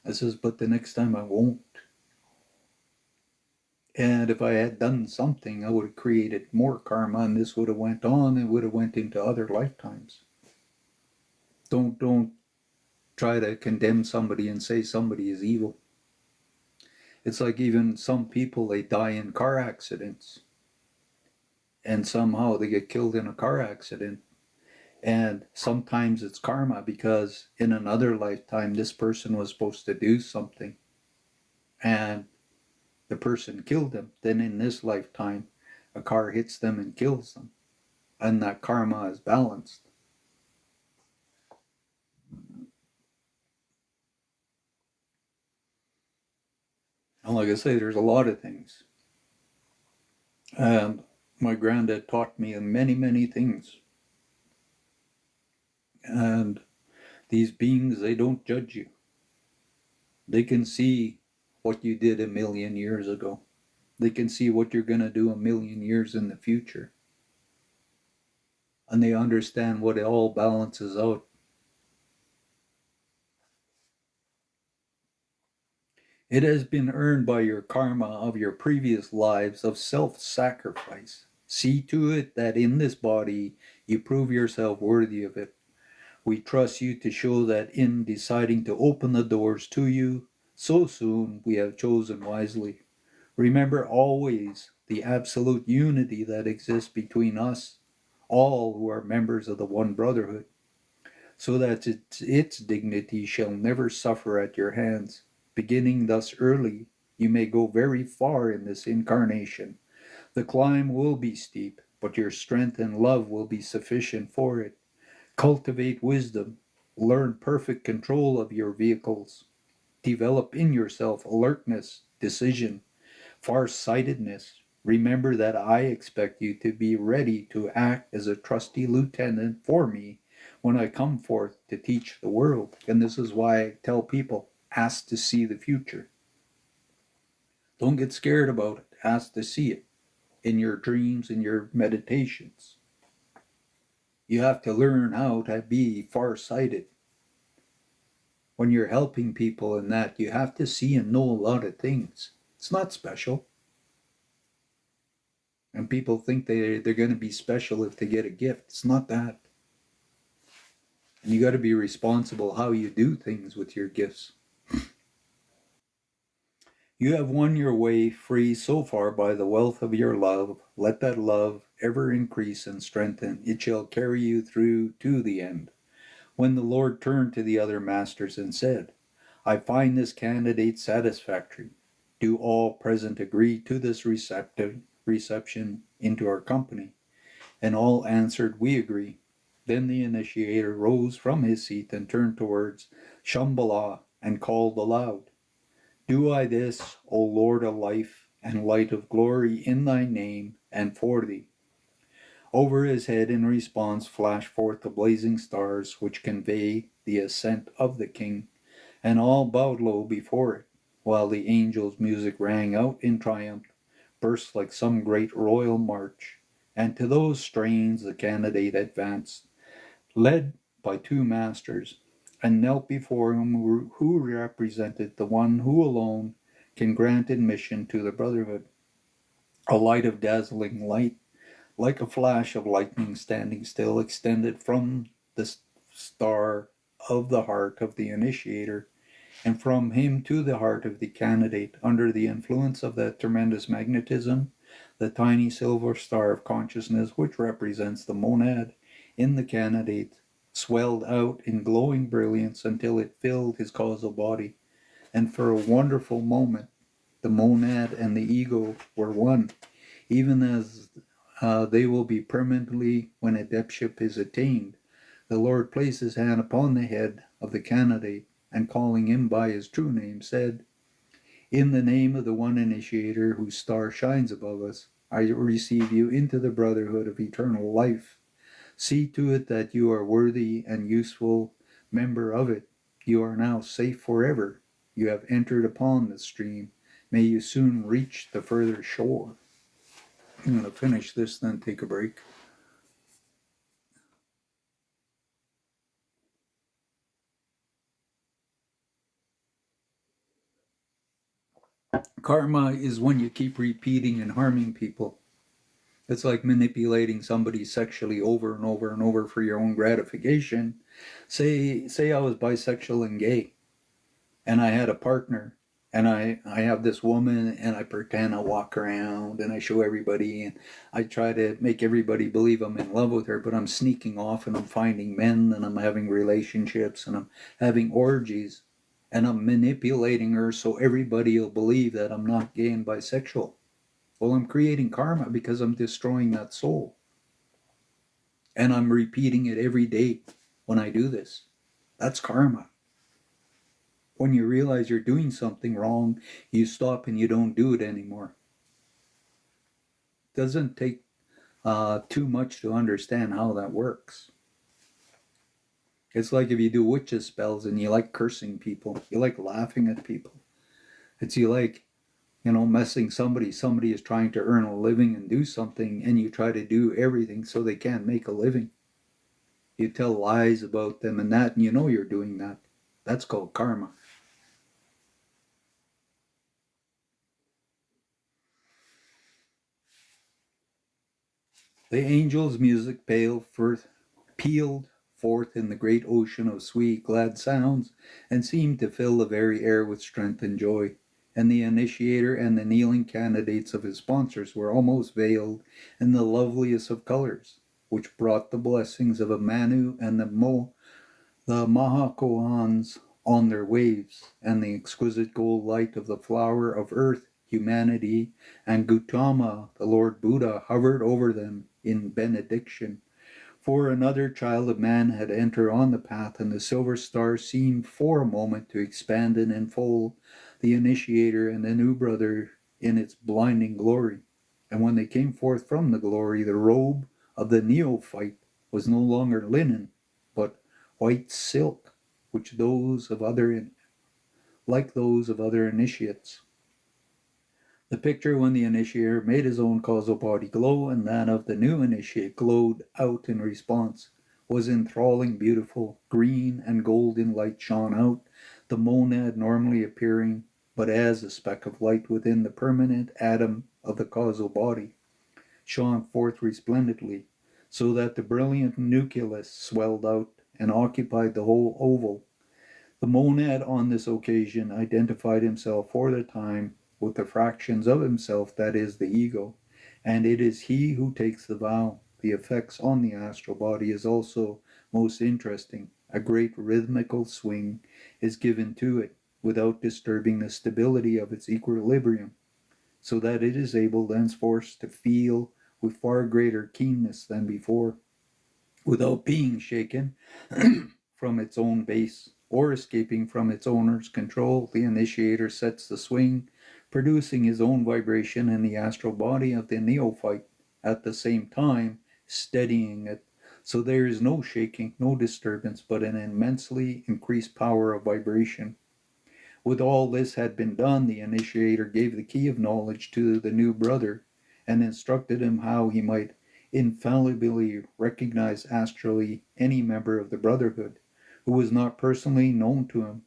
I says, but the next time I won't. And if I had done something, I would have created more karma and this would have went on and would have went into other lifetimes. Don't try to condemn somebody and say somebody is evil. It's like even some people, they die in car accidents. And somehow they get killed in a car accident. And sometimes it's karma because in another lifetime, this person was supposed to do something. And the person killed them. Then in this lifetime, a car hits them and kills them. And that karma is balanced. And like I say, there's a lot of things. And my granddad taught me many, many things. And these beings, they don't judge you. They can see what you did 1,000,000 years ago. They can see what you're going to do 1,000,000 years in the future. And they understand what it all balances out. It has been earned by your karma of your previous lives of self-sacrifice. See to it that in this body you prove yourself worthy of it. We trust you to show that in deciding to open the doors to you so soon we have chosen wisely. Remember always the absolute unity that exists between us, all who are members of the One Brotherhood, so that its dignity shall never suffer at your hands. Beginning thus early, you may go very far in this incarnation. The climb will be steep, but your strength and love will be sufficient for it. Cultivate wisdom, learn perfect control of your vehicles, develop in yourself alertness, decision, far-sightedness, Remember that I expect you to be ready to act as a trusty lieutenant for me when I come forth to teach the world. And this is why I tell people, ask to see the future. Don't get scared about it. Ask to see it in your dreams, in your meditations. You have to learn how to be far-sighted. When you're helping people in that, you have to see and know a lot of things. It's not special. And people think they're going to be special if they get a gift. It's not that. And you got to be responsible how you do things with your gifts. You have won your way free so far by the wealth of your love. Let that love ever increase and strengthen. It shall carry you through to the end. When the Lord turned to the other masters and said, I find this candidate satisfactory. Do all present agree to this reception into our company? And all answered, we agree. Then the initiator rose from his seat and turned towards Shambhala and called aloud, do I this, O Lord of life and light of glory, in thy name and for thee. Over his head in response flashed forth the blazing stars which convey the ascent of the king, and all bowed low before it, while the angels' music rang out in triumph, burst like some great royal march, and to those strains the candidate advanced, led by two masters, and knelt before him who represented the one who alone can grant admission to the Brotherhood. A light of dazzling light, like a flash of lightning standing still, extended from the star of the heart of the initiator, and from him to the heart of the candidate. Under the influence of that tremendous magnetism, the tiny silver star of consciousness, which represents the monad in the candidate, swelled out in glowing brilliance until it filled his causal body. And for a wonderful moment, the monad and the ego were one, even as they will be permanently when adeptship is attained. The Lord placed his hand upon the head of the candidate, and calling him by his true name, said, in the name of the One Initiator whose star shines above us, I receive you into the Brotherhood of eternal life. See to it that you are worthy and useful member of it. You are now safe forever. You have entered upon the stream. May you soon reach the further shore. I'm going to finish this, then take a break. Karma is when you keep repeating and harming people. It's like manipulating somebody sexually over and over and over for your own gratification. Say I was bisexual and gay, and I had a partner, and I have this woman, and I pretend I walk around and I show everybody, and I try to make everybody believe I'm in love with her, but I'm sneaking off and I'm finding men and I'm having relationships and I'm having orgies and I'm manipulating her so everybody will believe that I'm not gay and bisexual. Well, I'm creating karma because I'm destroying that soul. And I'm repeating it every day when I do this. That's karma. When you realize you're doing something wrong, you stop and you don't do it anymore. It doesn't take too much to understand how that works. It's like if you do witches spells and you like cursing people, you like laughing at people. It's you like, messing somebody is trying to earn a living and do something, and you try to do everything so they can't make a living. You tell lies about them and that, and you're doing that. That's called karma. The angels' music pealed forth in the great ocean of sweet, glad sounds, and seemed to fill the very air with strength and joy. And the initiator and the kneeling candidates of his sponsors were almost veiled in the loveliest of colors, which brought the blessings of a Manu and the Mahakohans on their waves, and the exquisite gold light of the flower of earth, humanity, and Gautama, the Lord Buddha, hovered over them in benediction. For another child of man had entered on the path, and the silver star seemed for a moment to expand and enfold the initiator and the new brother in its blinding glory. And when they came forth from the glory, the robe of the neophyte was no longer linen, but white silk, which like those of other initiates. The picture when the initiator made his own causal body glow and that of the new initiate glowed out in response was enthralling, beautiful. Green and golden light shone out, the monad normally appearing but as a speck of light within the permanent atom of the causal body, shone forth resplendently, so that the brilliant nucleus swelled out and occupied the whole oval. The monad on this occasion identified himself for the time with the fractions of himself, that is, the ego, and it is he who takes the vow. The effects on the astral body is also most interesting. A great rhythmical swing is given to it without disturbing the stability of its equilibrium, so that it is able thenceforth to feel with far greater keenness than before, without being shaken from its own base or escaping from its owner's control. The initiator sets the swing, producing his own vibration in the astral body of the neophyte, at the same time steadying it. So there is no shaking, no disturbance, but an immensely increased power of vibration. With all this had been done, the initiator gave the key of knowledge to the new brother and instructed him how he might infallibly recognize astrally any member of the Brotherhood who was not personally known to him.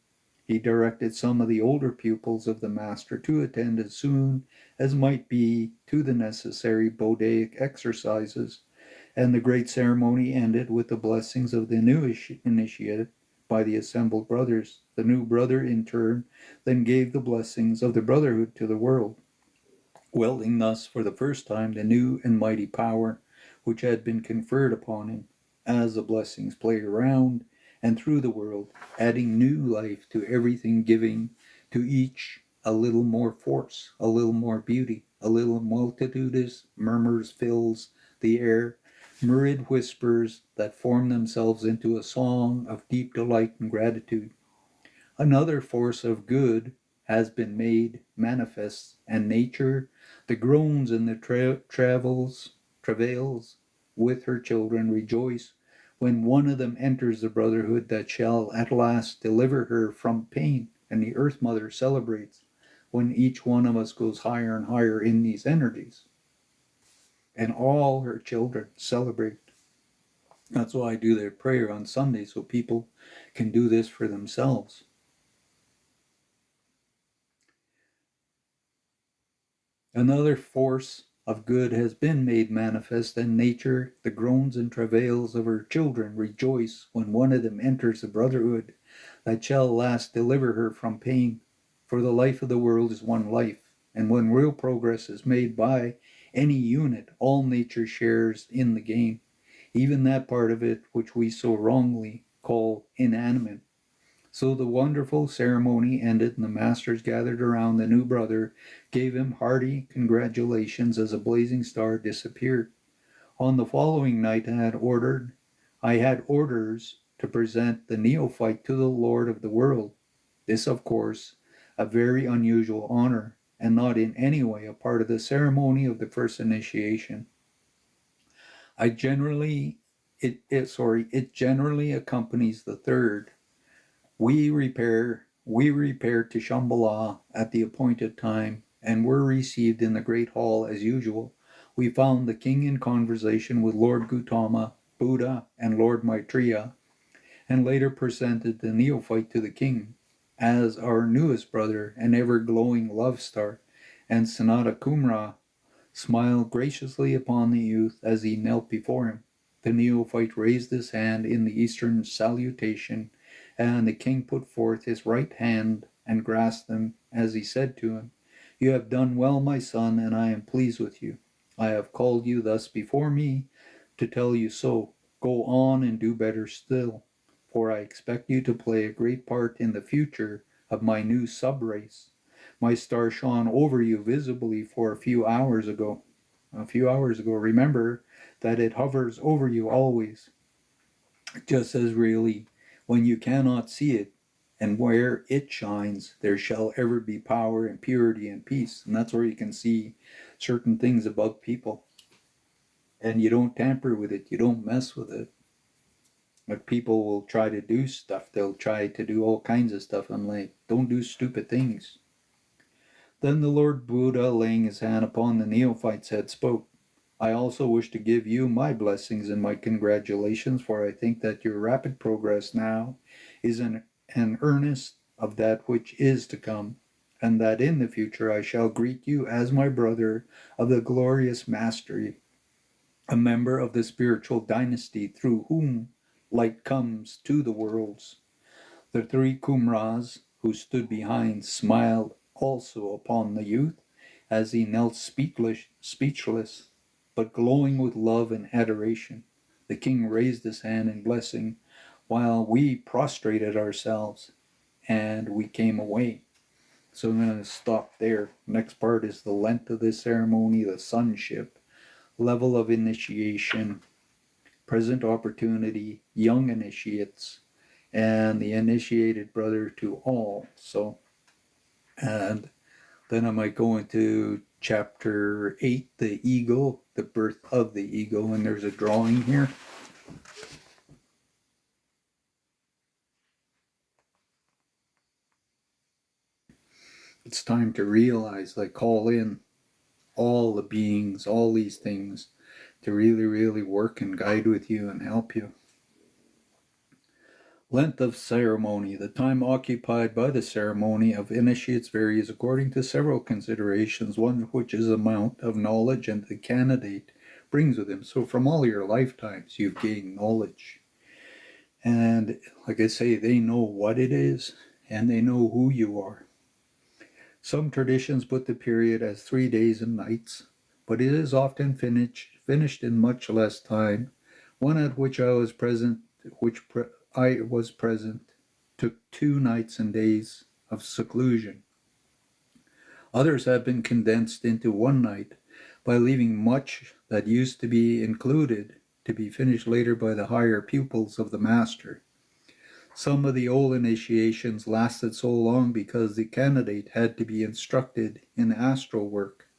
He directed some of the older pupils of the master to attend as soon as might be to the necessary Bodhic exercises, and the great ceremony ended with the blessings of the new initiate by the assembled brothers. The new brother, in turn, then gave the blessings of the Brotherhood to the world, wielding thus for the first time the new and mighty power which had been conferred upon him, as the blessings played around and through the world, adding new life to everything, giving to each a little more force, a little more beauty, a little multitudinous murmurs fills the air, myriad whispers that form themselves into a song of deep delight and gratitude. Another force of good has been made manifest, and nature, the groans and the travails with her children, rejoice when one of them enters the Brotherhood that shall at last deliver her from pain, and the Earth Mother celebrates when each one of us goes higher and higher in these energies, and all her children celebrate. That's why I do their prayer on Sunday, so people can do this for themselves. Another force of good has been made manifest, and nature, the groans and travails of her children, rejoice when one of them enters the Brotherhood that shall last deliver her from pain. For the life of the world is one life, and when real progress is made by any unit, all nature shares in the gain, even that part of it which we so wrongly call inanimate. So the wonderful ceremony ended, and the masters gathered around the new brother, gave him hearty congratulations as a blazing star disappeared. On the following night I had orders to present the neophyte to the Lord of the world. This, of course, a very unusual honor, and not in any way a part of the ceremony of the first initiation. It generally accompanies the third. We repair to Shambhala at the appointed time, and were received in the great hall as usual. We found the king in conversation with Lord Gautama, Buddha, and Lord Maitreya, and later presented the neophyte to the king as our newest brother, an ever-glowing love star, and Sanata Kumara smiled graciously upon the youth as he knelt before him. The neophyte raised his hand in the Eastern salutation, and the king put forth his right hand and grasped them as he said to him, "You have done well, my son, and I am pleased with you. I have called you thus before me to tell you so. Go on and do better still, for I expect you to play a great part in the future of my new sub-race. My star shone over you visibly for a few hours ago. Remember that it hovers over you always, just as really when you cannot see it, and where it shines, there shall ever be power and purity and peace." And that's where you can see certain things about people. And you don't tamper with it, you don't mess with it. But people will try to do stuff. They'll try to do all kinds of stuff. I'm like, don't do stupid things. Then the Lord Buddha, laying his hand upon the neophyte's head, spoke. I also wish to give you my blessings and my congratulations, for I think that your rapid progress now is an earnest of that which is to come, and that in the future I shall greet you as my brother of the glorious mastery, a member of the spiritual dynasty through whom light comes to the worlds. The three Kumras who stood behind smiled also upon the youth as he knelt speechless, but glowing with love and adoration. The king raised his hand in blessing, while we prostrated ourselves, and we came away. So I'm going to stop there. Next part is the length of this ceremony, the sonship, level of initiation, present opportunity, young initiates, and the initiated brother to all. So, and then I might go into chapter 8, the ego, the birth of the ego, and there's a drawing here. It's time to realize, like, call in all the beings, all these things, to really, really work and guide with you and help you. Length of ceremony. The time occupied by the ceremony of initiates varies according to several considerations, one of which is the amount of knowledge and the candidate brings with him. So from all your lifetimes, you've gained knowledge. And like I say, they know what it is, and they know who you are. Some traditions put the period as 3 days and nights, but it is often finished in much less time. One at which I was present, took 2 nights and days of seclusion. Others have been condensed into 1 night by leaving much that used to be included to be finished later by the higher pupils of the master. Some of the old initiations lasted so long because the candidate had to be instructed in astral work.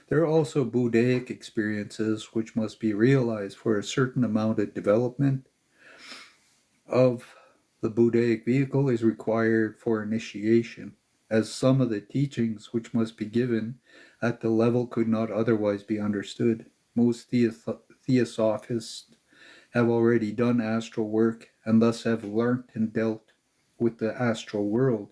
There are also Buddhaic experiences which must be realized for a certain amount of development of the Buddhaic vehicle is required for initiation, as some of the teachings which must be given at the level could not otherwise be understood. Most theosophists have already done astral work and thus have learnt and dealt with the astral world,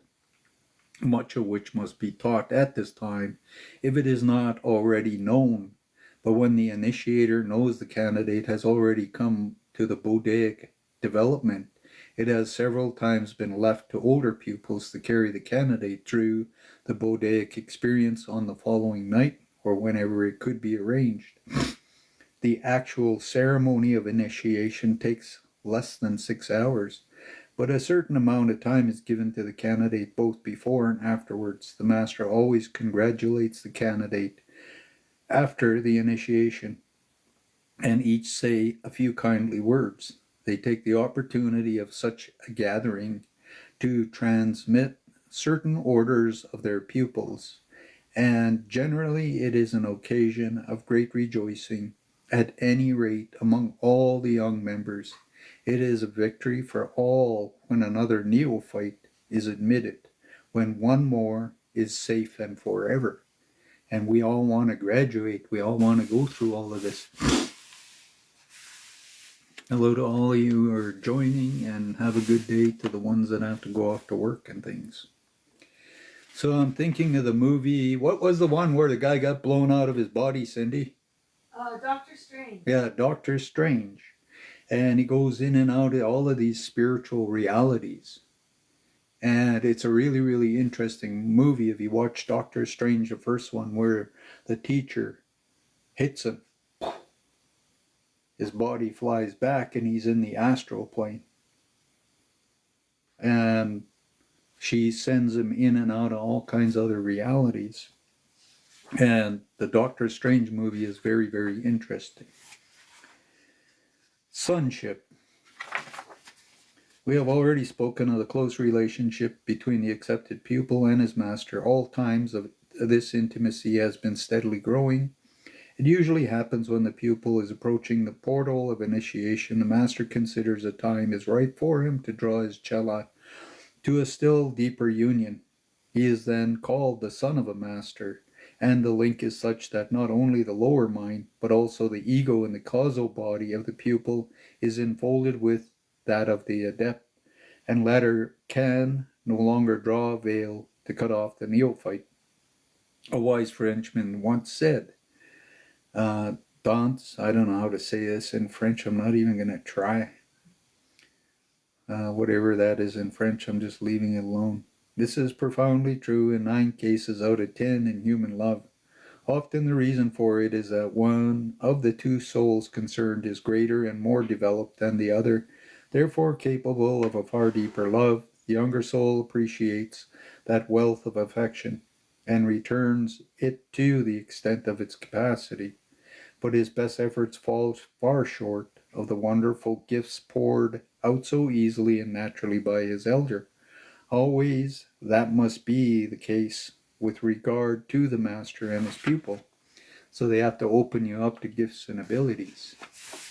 much of which must be taught at this time if it is not already known. But when the initiator knows the candidate has already come to the Buddhaic development, it has several times been left to older pupils to carry the candidate through the Buddhaic experience on the following night or whenever it could be arranged. The actual ceremony of initiation takes less than 6 hours, but a certain amount of time is given to the candidate both before and afterwards. The master always congratulates the candidate after the initiation, and each say a few kindly words. They take the opportunity of such a gathering to transmit certain orders of their pupils, and generally it is an occasion of great rejoicing, at any rate among all the young members. It is a victory for all when another neophyte is admitted, when one more is safe and forever. And we all want to graduate, we all want to go through all of this. Hello to all of you who are joining, and have a good day to the ones that have to go off to work and things. So I'm thinking of the movie, what was the one where the guy got blown out of his body, Cindy? Doctor Strange. Yeah, Doctor Strange. And he goes in and out of all of these spiritual realities. And it's a really, really interesting movie. If you watch Doctor Strange, the first one, where the teacher hits him, his body flies back and he's in the astral plane. And she sends him in and out of all kinds of other realities. And the Doctor Strange movie is very, very interesting. Sonship. We have already spoken of the close relationship between the accepted pupil and his master. All times of this intimacy has been steadily growing. It usually happens when the pupil is approaching the portal of initiation. The master considers a time is right for him to draw his chela to a still deeper union. He is then called the son of a master, and the link is such that not only the lower mind, but also the ego and the causal body of the pupil is enfolded with that of the adept, and latter can no longer draw a veil to cut off the neophyte. A wise Frenchman once said, Dance, I don't know how to say this in French, I'm not even going to try. Whatever that is in French, I'm just leaving it alone. This is profoundly true in 9 cases out of 10 in human love. Often the reason for it is that one of the two souls concerned is greater and more developed than the other, therefore capable of a far deeper love. The younger soul appreciates that wealth of affection and returns it to the extent of its capacity, but his best efforts fall far short of the wonderful gifts poured out so easily and naturally by his elder. Always that must be the case with regard to the master and his pupil. So they have to open you up to gifts and abilities.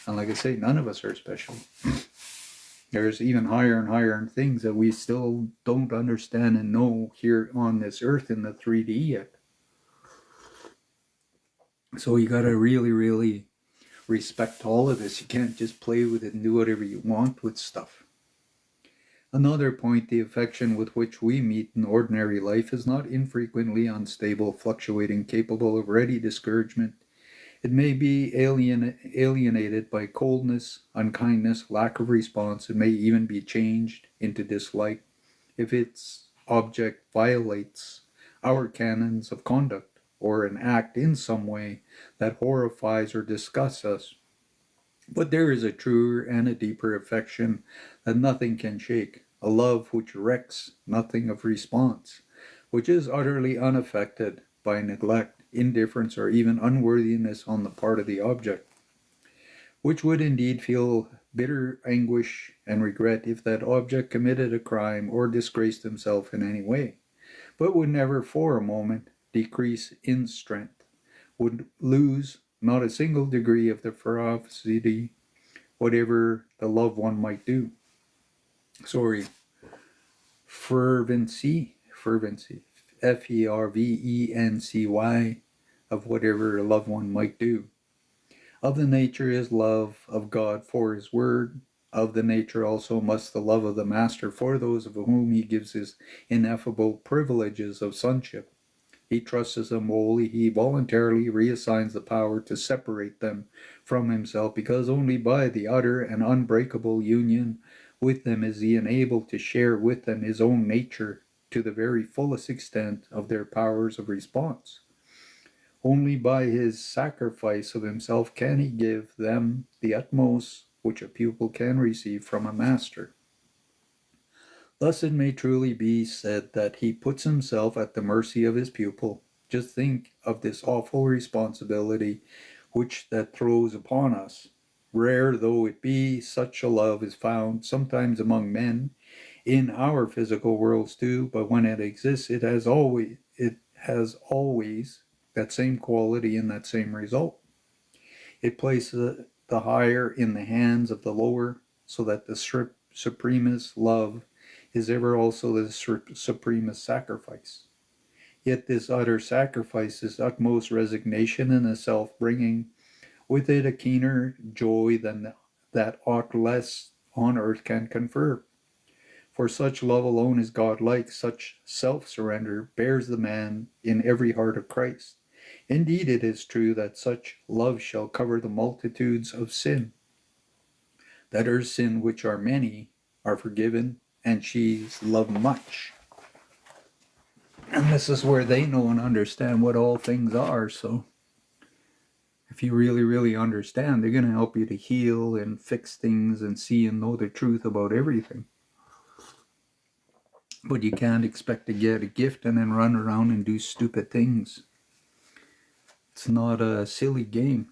And like I say, none of us are special. There's even higher and higher things that we still don't understand and know here on this earth in the 3D yet. So you got to really, really respect all of this. You can't just play with it and do whatever you want with stuff. Another point, the affection with which we meet in ordinary life is not infrequently unstable, fluctuating, capable of ready discouragement. It may be alienated by coldness, unkindness, lack of response. It may even be changed into dislike if its object violates our canons of conduct or an act in some way that horrifies or disgusts us. But there is a truer and a deeper affection that nothing can shake, a love which recks nothing of response, which is utterly unaffected by neglect, indifference, or even unworthiness on the part of the object, which would indeed feel bitter anguish and regret if that object committed a crime or disgraced himself in any way, but would never for a moment decrease in strength, would lose not a single degree of the ferocity, whatever the loved one might do. Fervency, Fervency, of whatever a loved one might do. Of the nature is love of God for his word. Of the nature also must the love of the master for those of whom he gives his ineffable privileges of sonship. He trusts them wholly. He voluntarily reassigns the power to separate them from himself, because only by the utter and unbreakable union with them is he enabled to share with them his own nature to the very fullest extent of their powers of response. Only by his sacrifice of himself can he give them the utmost which a pupil can receive from a master. Thus it may truly be said that he puts himself at the mercy of his pupil. Just think of this awful responsibility which that throws upon us. Rare though it be, such a love is found sometimes among men, in our physical worlds too, but when it exists, it has always that same quality and that same result. It places the higher in the hands of the lower, so that the supremest love is ever also the supremest sacrifice. Yet this utter sacrifice is utmost resignation and a self, bringing with it a keener joy than that aught less on earth can confer. For such love alone is godlike, such self-surrender bears the man in every heart of Christ. Indeed, it is true that such love shall cover the multitudes of sin, that her sin, which are many, are forgiven, and she's loved much. And this is where they know and understand what all things are. So if you really, really understand, they're going to help you to heal and fix things and see and know the truth about everything. But you can't expect to get a gift and then run around and do stupid things. It's not a silly game.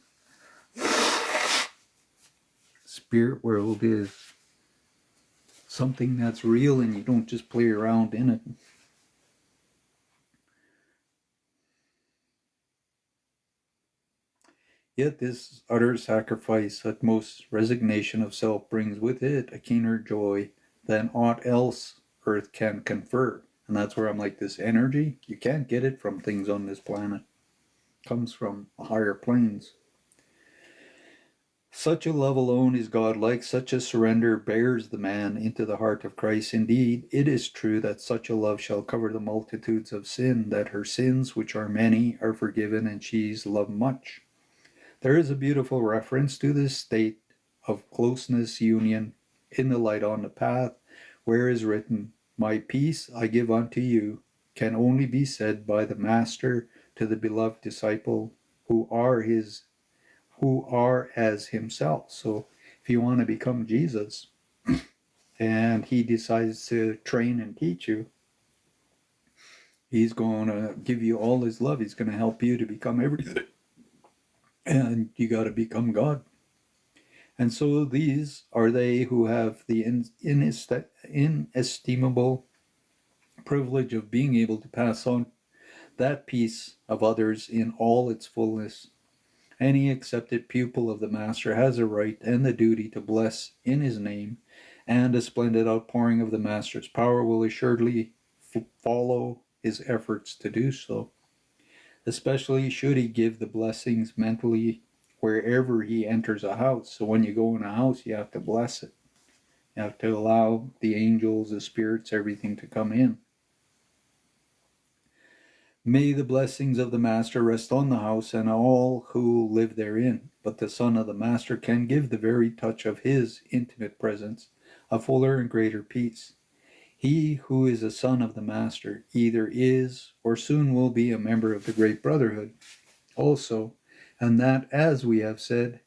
Spirit world is something that's real, and you don't just play around in it. Yet this utter sacrifice, utmost resignation of self, brings with it a keener joy than aught else earth can confer. And that's where I'm like, this energy, you can't get it from things on this planet. It comes from higher planes. Such a love alone is godlike, such a surrender bears the man into the heart of Christ. Indeed, it is true that such a love shall cover the multitudes of sin, that her sins, which are many, are forgiven, and she's loved much. There is a beautiful reference to this state of closeness union in the light on the path, where is written, "My peace I give unto you," can only be said by the Master to the beloved disciple who are as himself. So if you want to become Jesus and he decides to train and teach you, he's going to give you all his love. He's going to help you to become everything. And you got to become God. And so these are they who have the inestimable privilege of being able to pass on that peace of others in all its fullness. Any accepted pupil of the Master has a right and the duty to bless in his name, and a splendid outpouring of the Master's power will assuredly follow his efforts to do so. Especially should he give the blessings mentally wherever he enters a house. So when you go in a house, you have to bless it. You have to allow the angels, the spirits, everything to come in. May the blessings of the Master rest on the house and all who live therein. But the Son of the Master can give the very touch of his intimate presence a fuller and greater peace. He who is a son of the Master either is or soon will be a member of the great Brotherhood also, and that, as we have said,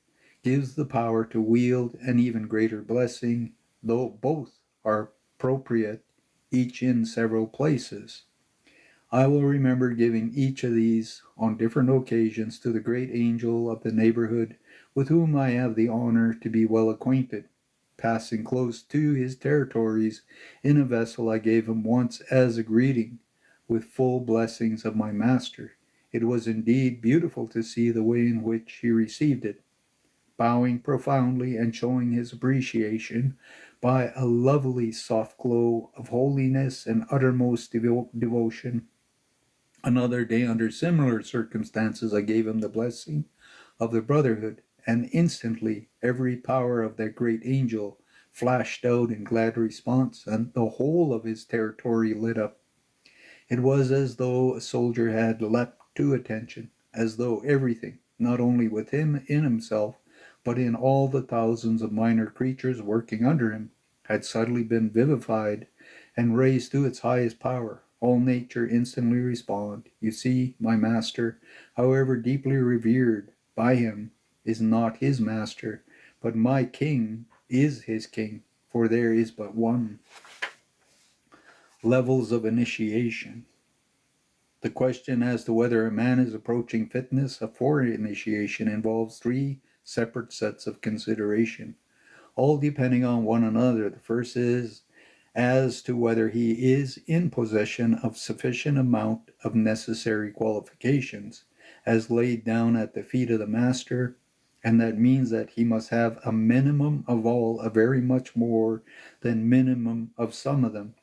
gives the power to wield an even greater blessing, though both are appropriate, each in several places. I will remember giving each of these on different occasions to the great angel of the neighborhood with whom I have the honor to be well acquainted. Passing close to his territories in a vessel I gave him once as a greeting, with full blessings of my Master. It was indeed beautiful to see the way in which he received it, bowing profoundly and showing his appreciation by a lovely soft glow of holiness and uttermost devotion. Another day, under similar circumstances, I gave him the blessing of the Brotherhood, and instantly every power of that great angel flashed out in glad response, and the whole of his territory lit up. It was as though a soldier had leapt to attention, as though everything, not only with him in himself, but in all the thousands of minor creatures working under him, had suddenly been vivified and raised to its highest power. All nature instantly respond. You see, my Master, however deeply revered by him, is not his Master, but my King is his King, for there is but one. Levels of initiation. The question as to whether a man is approaching fitness for initiation involves three separate sets of consideration, all depending on one another. The first is as to whether he is in possession of sufficient amount of necessary qualifications, as laid down at the feet of the Master, and that means that he must have a minimum of all, a very much more than minimum of some of them.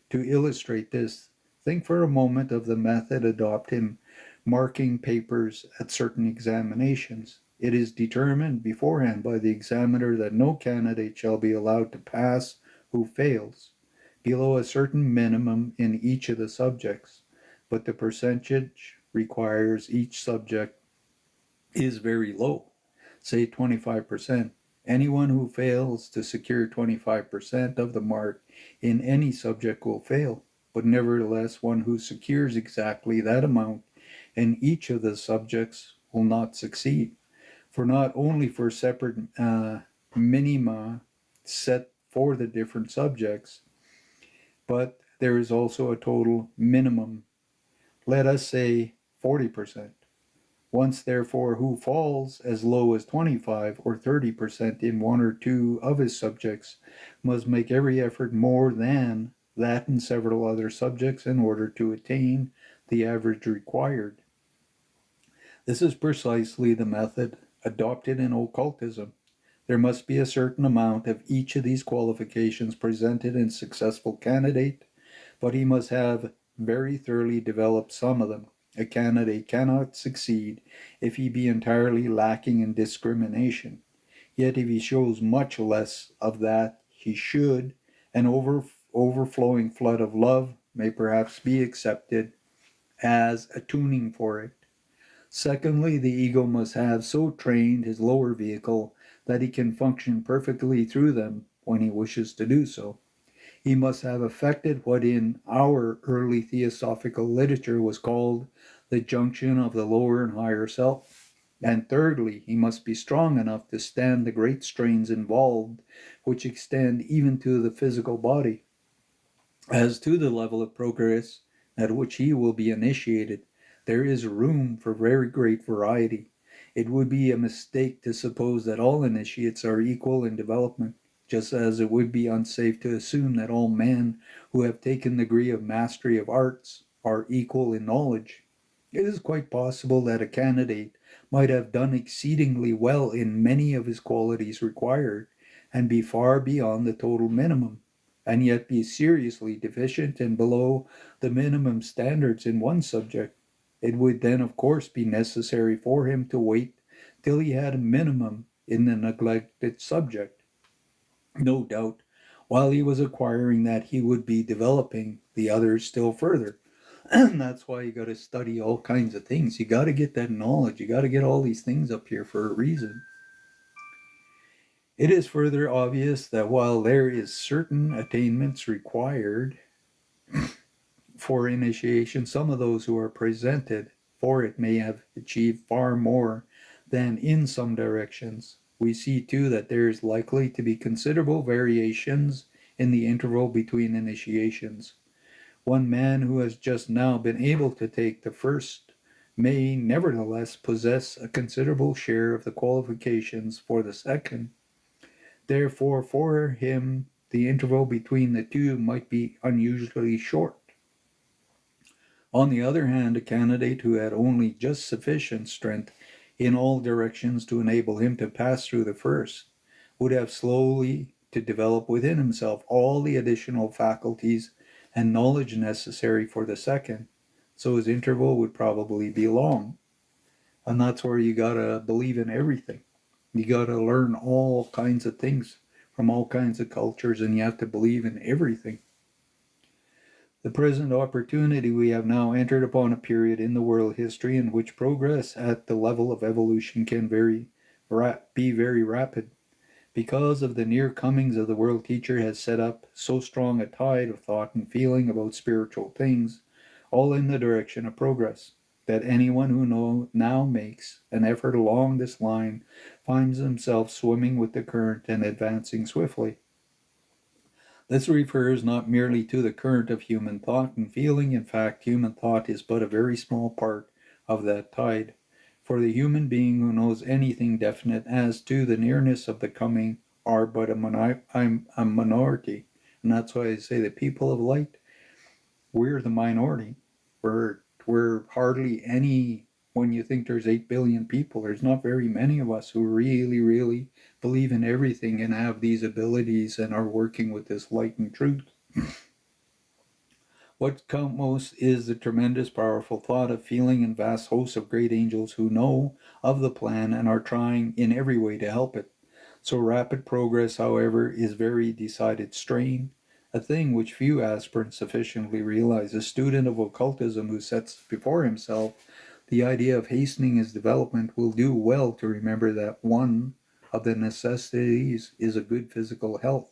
To illustrate this, think for a moment of the method adopted in marking papers at certain examinations. It is determined beforehand by the examiner that no candidate shall be allowed to pass who fails below a certain minimum in each of the subjects, but the percentage requires each subject is very low, say 25%. Anyone who fails to secure 25% of the mark in any subject will fail, but nevertheless one who secures exactly that amount in each of the subjects will not succeed. For not only for separate minima set for the different subjects, but there is also a total minimum, let us say 40%. Once, therefore, who falls as low as 25 or 30% in one or two of his subjects must make every effort more than that in several other subjects in order to attain the average required. This is precisely the method adopted in occultism. There must be a certain amount of each of these qualifications presented in successful candidate, but he must have very thoroughly developed some of them. A candidate cannot succeed if he be entirely lacking in discrimination. Yet if he shows much less of that, he should, an overflowing flood of love may perhaps be accepted as a tuning for it. Secondly, the ego must have so trained his lower vehicle that he can function perfectly through them when he wishes to do so. He must have effected what in our early theosophical literature was called the junction of the lower and higher self. And thirdly, he must be strong enough to stand the great strains involved, which extend even to the physical body. As to the level of progress at which he will be initiated, there is room for very great variety. It would be a mistake to suppose that all initiates are equal in development, just as it would be unsafe to assume that all men who have taken the degree of mastery of arts are equal in knowledge. It is quite possible that a candidate might have done exceedingly well in many of his qualities required, and be far beyond the total minimum, and yet be seriously deficient and below the minimum standards in one subject. It would then, of course, be necessary for him to wait till he had a minimum in the neglected subject. No doubt, while he was acquiring that, he would be developing the others still further. And that's why you got to study all kinds of things. You got to get that knowledge. You got to get all these things up here for a reason. It is further obvious that while there is certain attainments required for initiation, some of those who are presented for it may have achieved far more than in some directions. We see too that there is likely to be considerable variations in the interval between initiations. One man who has just now been able to take the first may nevertheless possess a considerable share of the qualifications for the second. Therefore, for him, the interval between the two might be unusually short. On the other hand, a candidate who had only just sufficient strength in all directions to enable him to pass through the first would have slowly to develop within himself all the additional faculties and knowledge necessary for the second, so his interval would probably be long. And that's where you gotta believe in everything. You gotta learn all kinds of things from all kinds of cultures, and you have to believe in everything. The present opportunity we have now entered upon a period in the world history in which progress at the level of evolution can be very rapid. Because of the near comings of the world teacher has set up so strong a tide of thought and feeling about spiritual things, all in the direction of progress, that anyone who now makes an effort along this line finds himself swimming with the current and advancing swiftly. This refers not merely to the current of human thought and feeling. In fact, human thought is but a very small part of that tide. For the human being who knows anything definite as to the nearness of the coming are but a minority. And that's why I say the people of light, we're the minority. We're hardly any, when you think there's 8 billion people, there's not very many of us who really, really believe in everything and have these abilities and are working with this light and truth. What counts most is the tremendous, powerful thought of feeling and vast hosts of great angels who know of the plan and are trying in every way to help it. So rapid progress, however, is very decided strain, a thing which few aspirants sufficiently realize. A student of occultism who sets before himself the idea of hastening his development will do well to remember that one of the necessities is a good physical health.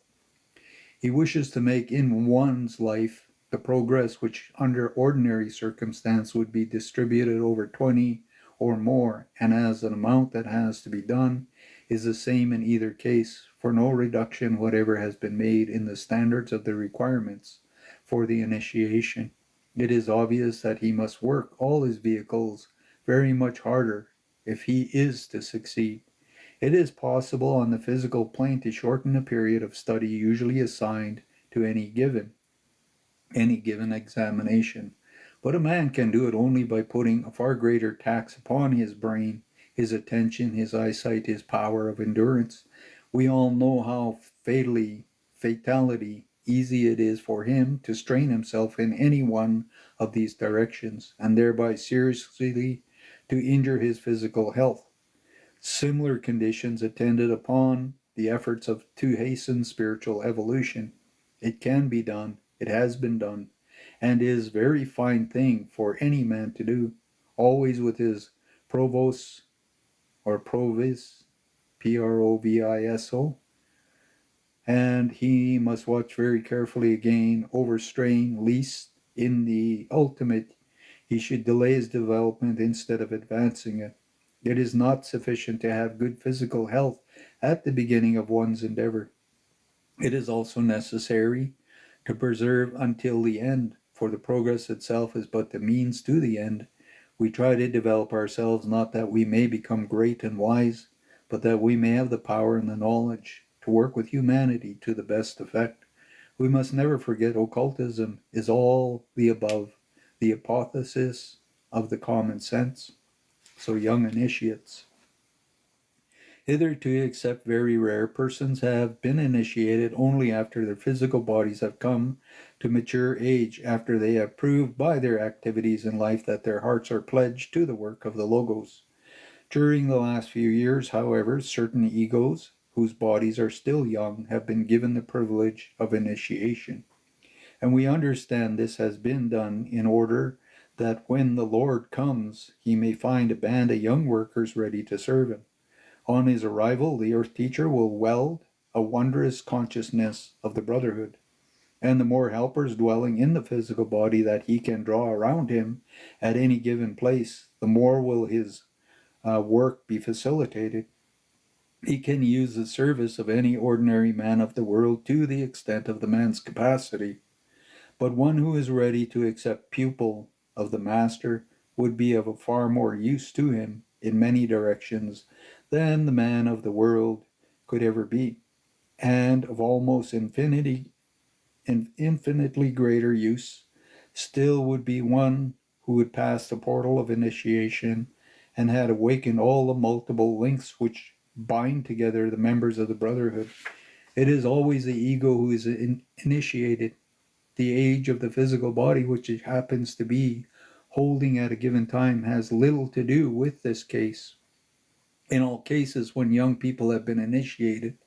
He wishes to make in one's life the progress which under ordinary circumstance would be distributed over 20 or more, and as an amount that has to be done is the same in either case, for no reduction whatever has been made in the standards of the requirements for the initiation. It is obvious that he must work all his vehicles very much harder if he is to succeed. It is possible on the physical plane to shorten the period of study usually assigned to any given examination, but a man can do it only by putting a far greater tax upon his brain his attention, his eyesight, his power of endurance. We all know how fatality easy it is for him to strain himself in any one of these directions, and thereby seriously to injure his physical health. Similar conditions attended upon the efforts to hasten spiritual evolution. It can be done, it has been done, and is a very fine thing for any man to do, always with his provost or provis, proviso, and he must watch very carefully again, overstraying, lest in the ultimate he should delay his development instead of advancing it. It is not sufficient to have good physical health at the beginning of one's endeavor. It is also necessary to preserve until the end, for the progress itself is but the means to the end. We try to develop ourselves not that we may become great and wise, but that we may have the power and the knowledge to work with humanity to the best effect. We must never forget occultism is all the above, the hypothesis of the common sense. So, young initiates. Hitherto, except very rare persons, have been initiated only after their physical bodies have come to mature age, after they have proved by their activities in life that their hearts are pledged to the work of the Logos. During the last few years, however, certain egos, whose bodies are still young, have been given the privilege of initiation. And we understand this has been done in order that when the Lord comes, he may find a band of young workers ready to serve him. On his arrival, the earth teacher will weld a wondrous consciousness of the Brotherhood, and the more helpers dwelling in the physical body that he can draw around him at any given place, the more will his work be facilitated. He can use the service of any ordinary man of the world to the extent of the man's capacity, but one who is ready to accept pupil of the master would be of a far more use to him in many directions than the man of the world could ever be, and of almost infinitely greater use still would be one who had passed the portal of initiation and had awakened all the multiple links which bind together the members of the Brotherhood. It is always the ego who is initiated. The age of the physical body, which it happens to be holding at a given time, has little to do with this case. In all cases, when young people have been initiated,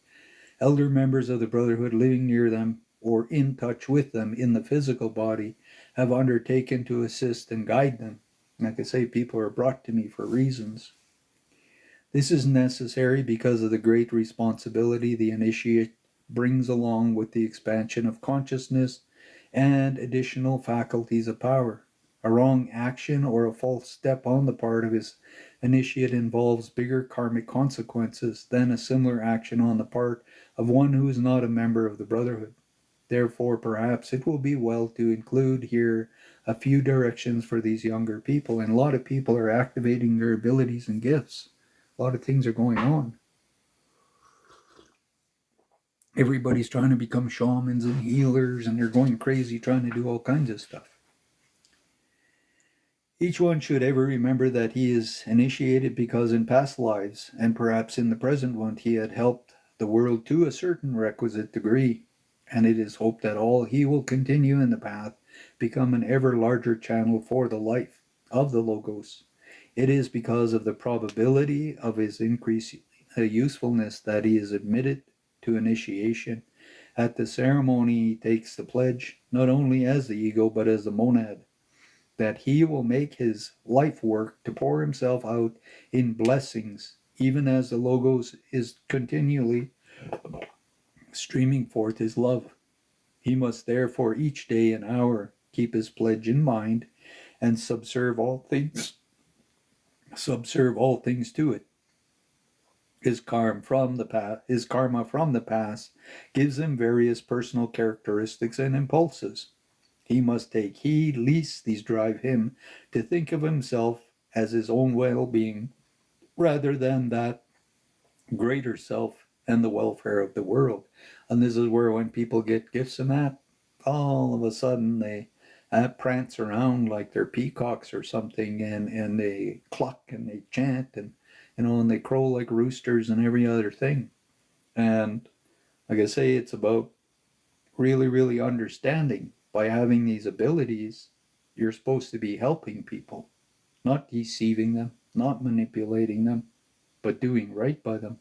elder members of the Brotherhood living near them or in touch with them in the physical body have undertaken to assist and guide them. Like I say, people are brought to me for reasons. This is necessary because of the great responsibility the initiate brings along with the expansion of consciousness and additional faculties of power. A wrong action or a false step on the part of his initiate involves bigger karmic consequences than a similar action on the part of one who is not a member of the Brotherhood. Therefore, perhaps it will be well to include here a few directions for these younger people. And a lot of people are activating their abilities and gifts. A lot of things are going on. Everybody's trying to become shamans and healers, and they're going crazy trying to do all kinds of stuff. Each one should ever remember that he is initiated because in past lives, and perhaps in the present one, he had helped the world to a certain requisite degree, and it is hoped that all he will continue in the path become an ever larger channel for the life of the Logos. It is because of the probability of his increased usefulness that he is admitted to initiation. At the ceremony, he takes the pledge, not only as the ego, but as the monad, that he will make his life work to pour himself out in blessings, even as the Logos is continually streaming forth his love. He must therefore each day and hour keep his pledge in mind and subserve all things to it. His karma from the past gives him various personal characteristics and impulses. He must take heed lest these drive him to think of himself as his own well-being rather than that greater self and the welfare of the world. And this is where when people get gifts and that, all of a sudden they prance around like they're peacocks or something, and they cluck and they chant, and and they crow like roosters and every other thing. And like I say, it's about really, really understanding by having these abilities, you're supposed to be helping people, not deceiving them, not manipulating them, but doing right by them.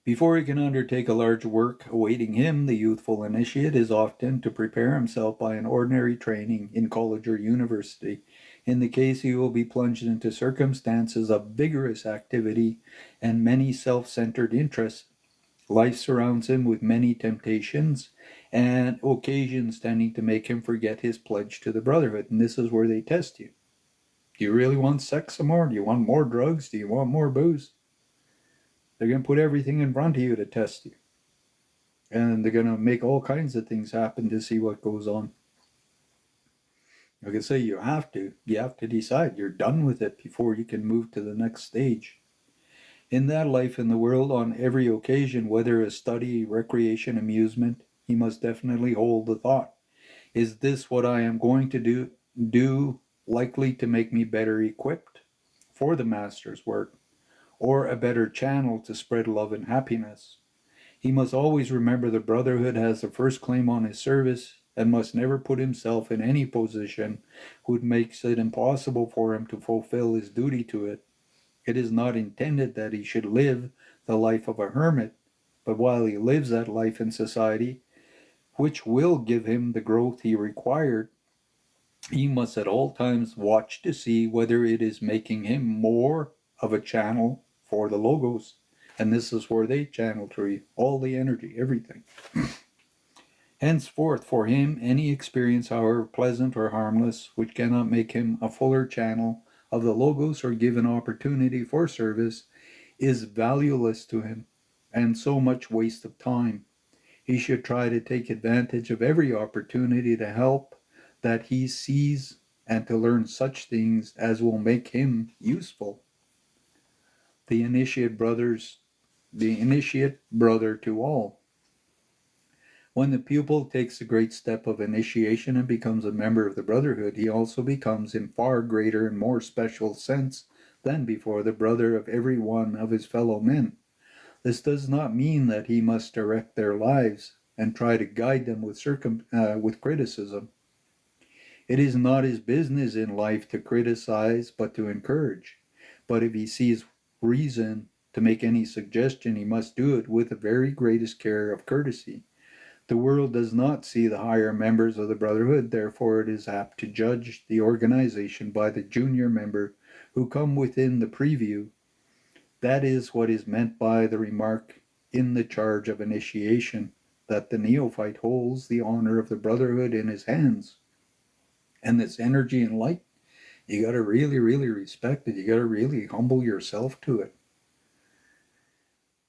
Before he can undertake a large work awaiting him, the youthful initiate is often to prepare himself by an ordinary training in college or university. In the case, he will be plunged into circumstances of vigorous activity and many self-centered interests. Life surrounds him with many temptations and occasions tending to make him forget his pledge to the Brotherhood. And this is where they test you. Do you really want sex some more? Do you want more drugs? Do you want more booze? They're going to put everything in front of you to test you. And they're going to make all kinds of things happen to see what goes on. Like I say, you have to decide you're done with it before you can move to the next stage. In that life in the world, on every occasion, whether a study, recreation, amusement, he must definitely hold the thought. Is this what I am going to do likely to make me better equipped for the Master's work, or a better channel to spread love and happiness? He must always remember the Brotherhood has the first claim on his service and must never put himself in any position which makes it impossible for him to fulfill his duty to it. It is not intended that he should live the life of a hermit, but while he lives that life in society, which will give him the growth he required, he must at all times watch to see whether it is making him more of a channel for the logos. And this is where they channel through all the energy, everything. Henceforth, for him, any experience, however pleasant or harmless, which cannot make him a fuller channel of the logos or give an opportunity for service, is valueless to him, and so much waste of time. He should try to take advantage of every opportunity to help that he sees and to learn such things as will make him useful. The initiate brother to all. When the pupil takes the great step of initiation and becomes a member of the Brotherhood, he also becomes in far greater and more special sense than before the brother of every one of his fellow men. This does not mean that he must direct their lives and try to guide them with criticism. It is not his business in life to criticize, but to encourage. But if he sees reason to make any suggestion, he must do it with the very greatest care of courtesy. The world does not see the higher members of the Brotherhood, therefore it is apt to judge the organization by the junior member who come within the preview. That is what is meant by the remark in the charge of initiation, that the neophyte holds the honor of the Brotherhood in his hands. And this energy and light, you got to really, really respect it. You got to really humble yourself to it.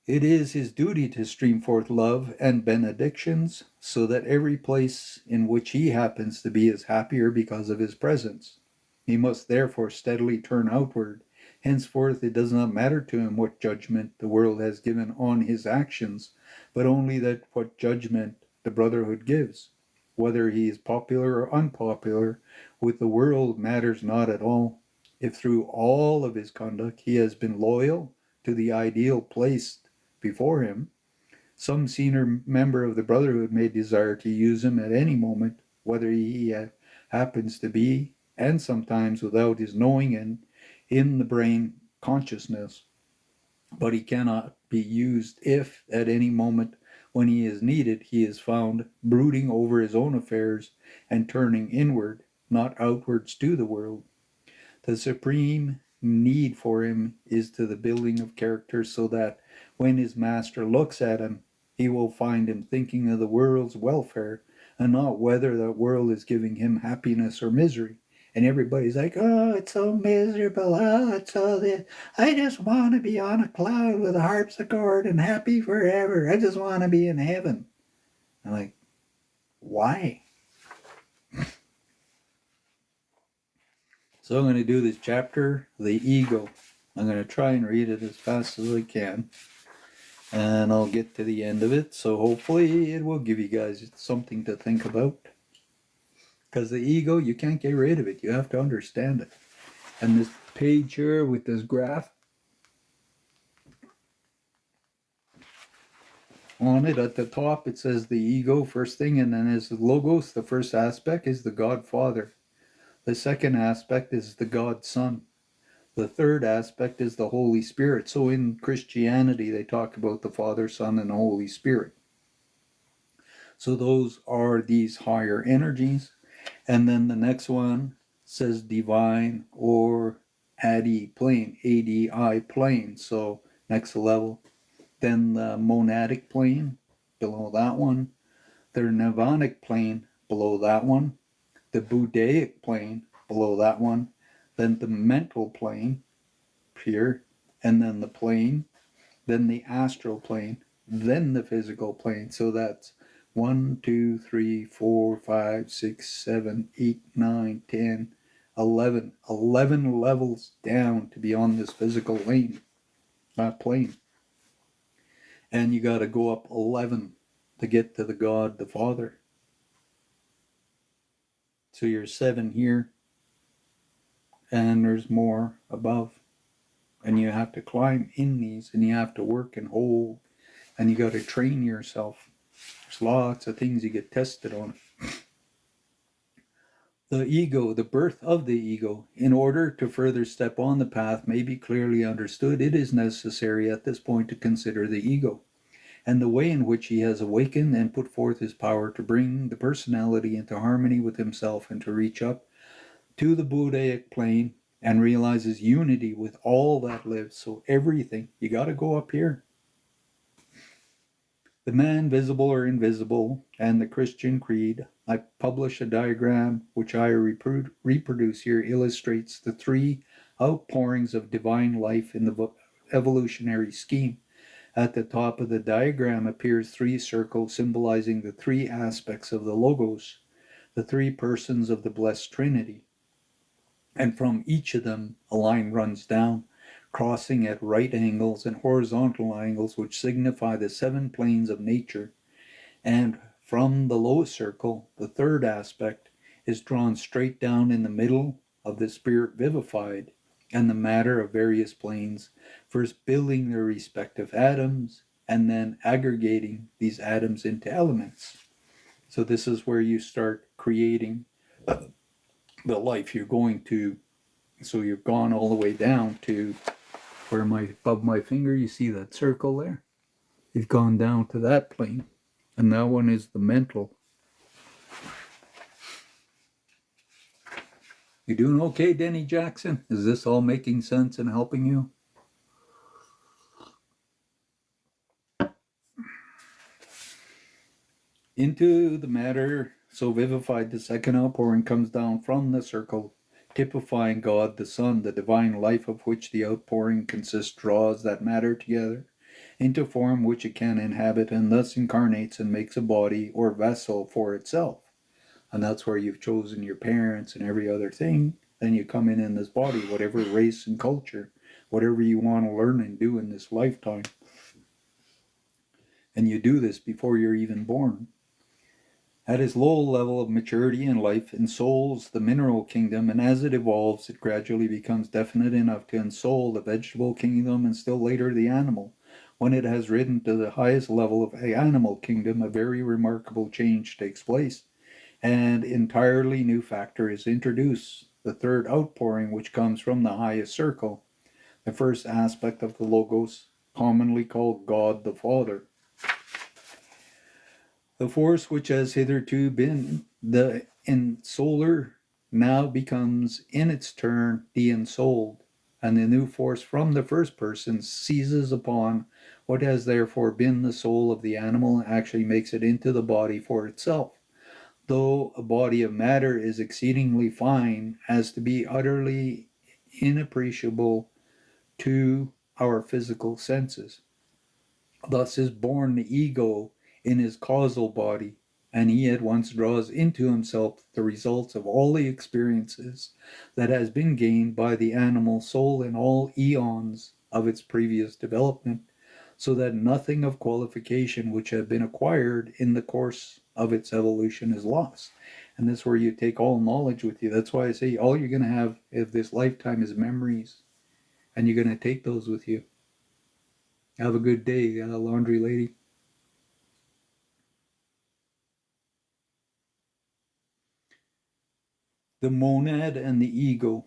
It is his duty to stream forth love and benedictions, so that every place in which he happens to be is happier because of his presence. He must therefore steadily turn outward. Henceforth it does not matter to him what judgment the world has given on his actions, but only that what judgment the Brotherhood gives. Whether he is popular or unpopular with the world matters not at all. If through all of his conduct he has been loyal to the ideal placed before him, some senior member of the Brotherhood may desire to use him at any moment, whether he happens to be, and sometimes without his knowing it, in the brain consciousness. But he cannot be used if, at any moment when he is needed, he is found brooding over his own affairs and turning inward, not outwards to the world. The supreme need for him is to the building of character, so that when his master looks at him, he will find him thinking of the world's welfare and not whether that world is giving him happiness or misery. And everybody's like, oh, it's so miserable. Oh, it's so this. I just want to be on a cloud with a harpsichord and happy forever. I just want to be in heaven. I'm like, why? So I'm going to do this chapter, the ego. I'm going to try and read it as fast as I can. And I'll get to the end of it. So hopefully it will give you guys something to think about. Because the ego, you can't get rid of it. You have to understand it. And this page here with this graph on it at the top, it says the ego first thing, and then as the logos, the first aspect is the God Father. The second aspect is the God Son. The third aspect is the Holy Spirit. So in Christianity, they talk about the Father, Son, and the Holy Spirit. So those are these higher energies. And then the next one says divine or ADI plane, ADI plane. So next level. Then the monadic plane below that one. The nirvanic plane below that one. The Buddhaic plane below that one. Then the mental plane here. And then the plane. Then the astral plane. Then the physical plane. So that's 1, 2, 3, 4, 5, 6, 7, 8, 9, 10, 11. 11 levels down to be on this physical plane. And you got to go up 11 to get to the God, the Father. So you're 7 here, and there's more above. And you have to climb in these, and you have to work and hold, and you got to train yourself. There's lots of things you get tested on. The ego, the birth of the ego, in order to further step on the path may be clearly understood, it is necessary at this point to consider the ego and the way in which he has awakened and put forth his power to bring the personality into harmony with himself and to reach up to the Buddhaic plane and realizes unity with all that lives. So everything, you got to go up here. The man, visible or invisible, and the Christian creed. I publish a diagram which I reproduce here, illustrates the 3 outpourings of divine life in the evolutionary scheme. At the top of the diagram appears 3 circles symbolizing the 3 aspects of the Logos, the 3 persons of the Blessed Trinity. And from each of them, a line runs down, crossing at right angles and horizontal angles, which signify the 7 planes of nature. And from the lowest circle, the 3rd aspect, is drawn straight down in the middle of the spirit vivified and the matter of various planes, first building their respective atoms and then aggregating these atoms into elements. So this is where you start creating the life you're going to. So you've gone all the way down to where above my finger, you see that circle there? You've gone down to that plane. And that one is the mental. You doing okay, Denny Jackson? Is this all making sense and helping you? Into the matter so vivified, the second outpouring comes down from the circle, typifying God the Son, the divine life of which the outpouring consists, draws that matter together into form which it can inhabit, and thus incarnates and makes a body or vessel for itself. And that's where you've chosen your parents and every other thing. Then you come in this body, whatever race and culture, whatever you want to learn and do in this lifetime. And you do this before you're even born. At its low level of maturity in life, ensouls the mineral kingdom, and as it evolves, it gradually becomes definite enough to ensoul the vegetable kingdom and still later the animal. When it has risen to the highest level of the animal kingdom, a very remarkable change takes place. And entirely new factor is introduced, the 3rd outpouring, which comes from the highest circle, the first aspect of the Logos, commonly called God the Father. The force which has hitherto been the ensouler now becomes in its turn the ensouled, and the new force from the first person seizes upon what has therefore been the soul of the animal and actually makes it into the body for itself. Though a body of matter is exceedingly fine as to be utterly inappreciable to our physical senses. Thus is born the ego in his causal body, and he at once draws into himself the results of all the experiences that has been gained by the animal soul in all eons of its previous development, so that nothing of qualification which had been acquired in the course of its evolution is lost. And that's where you take all knowledge with you. That's why I say all you're going to have of this lifetime is memories, and you're going to take those with you. Have a good day, laundry lady. The monad and the ego.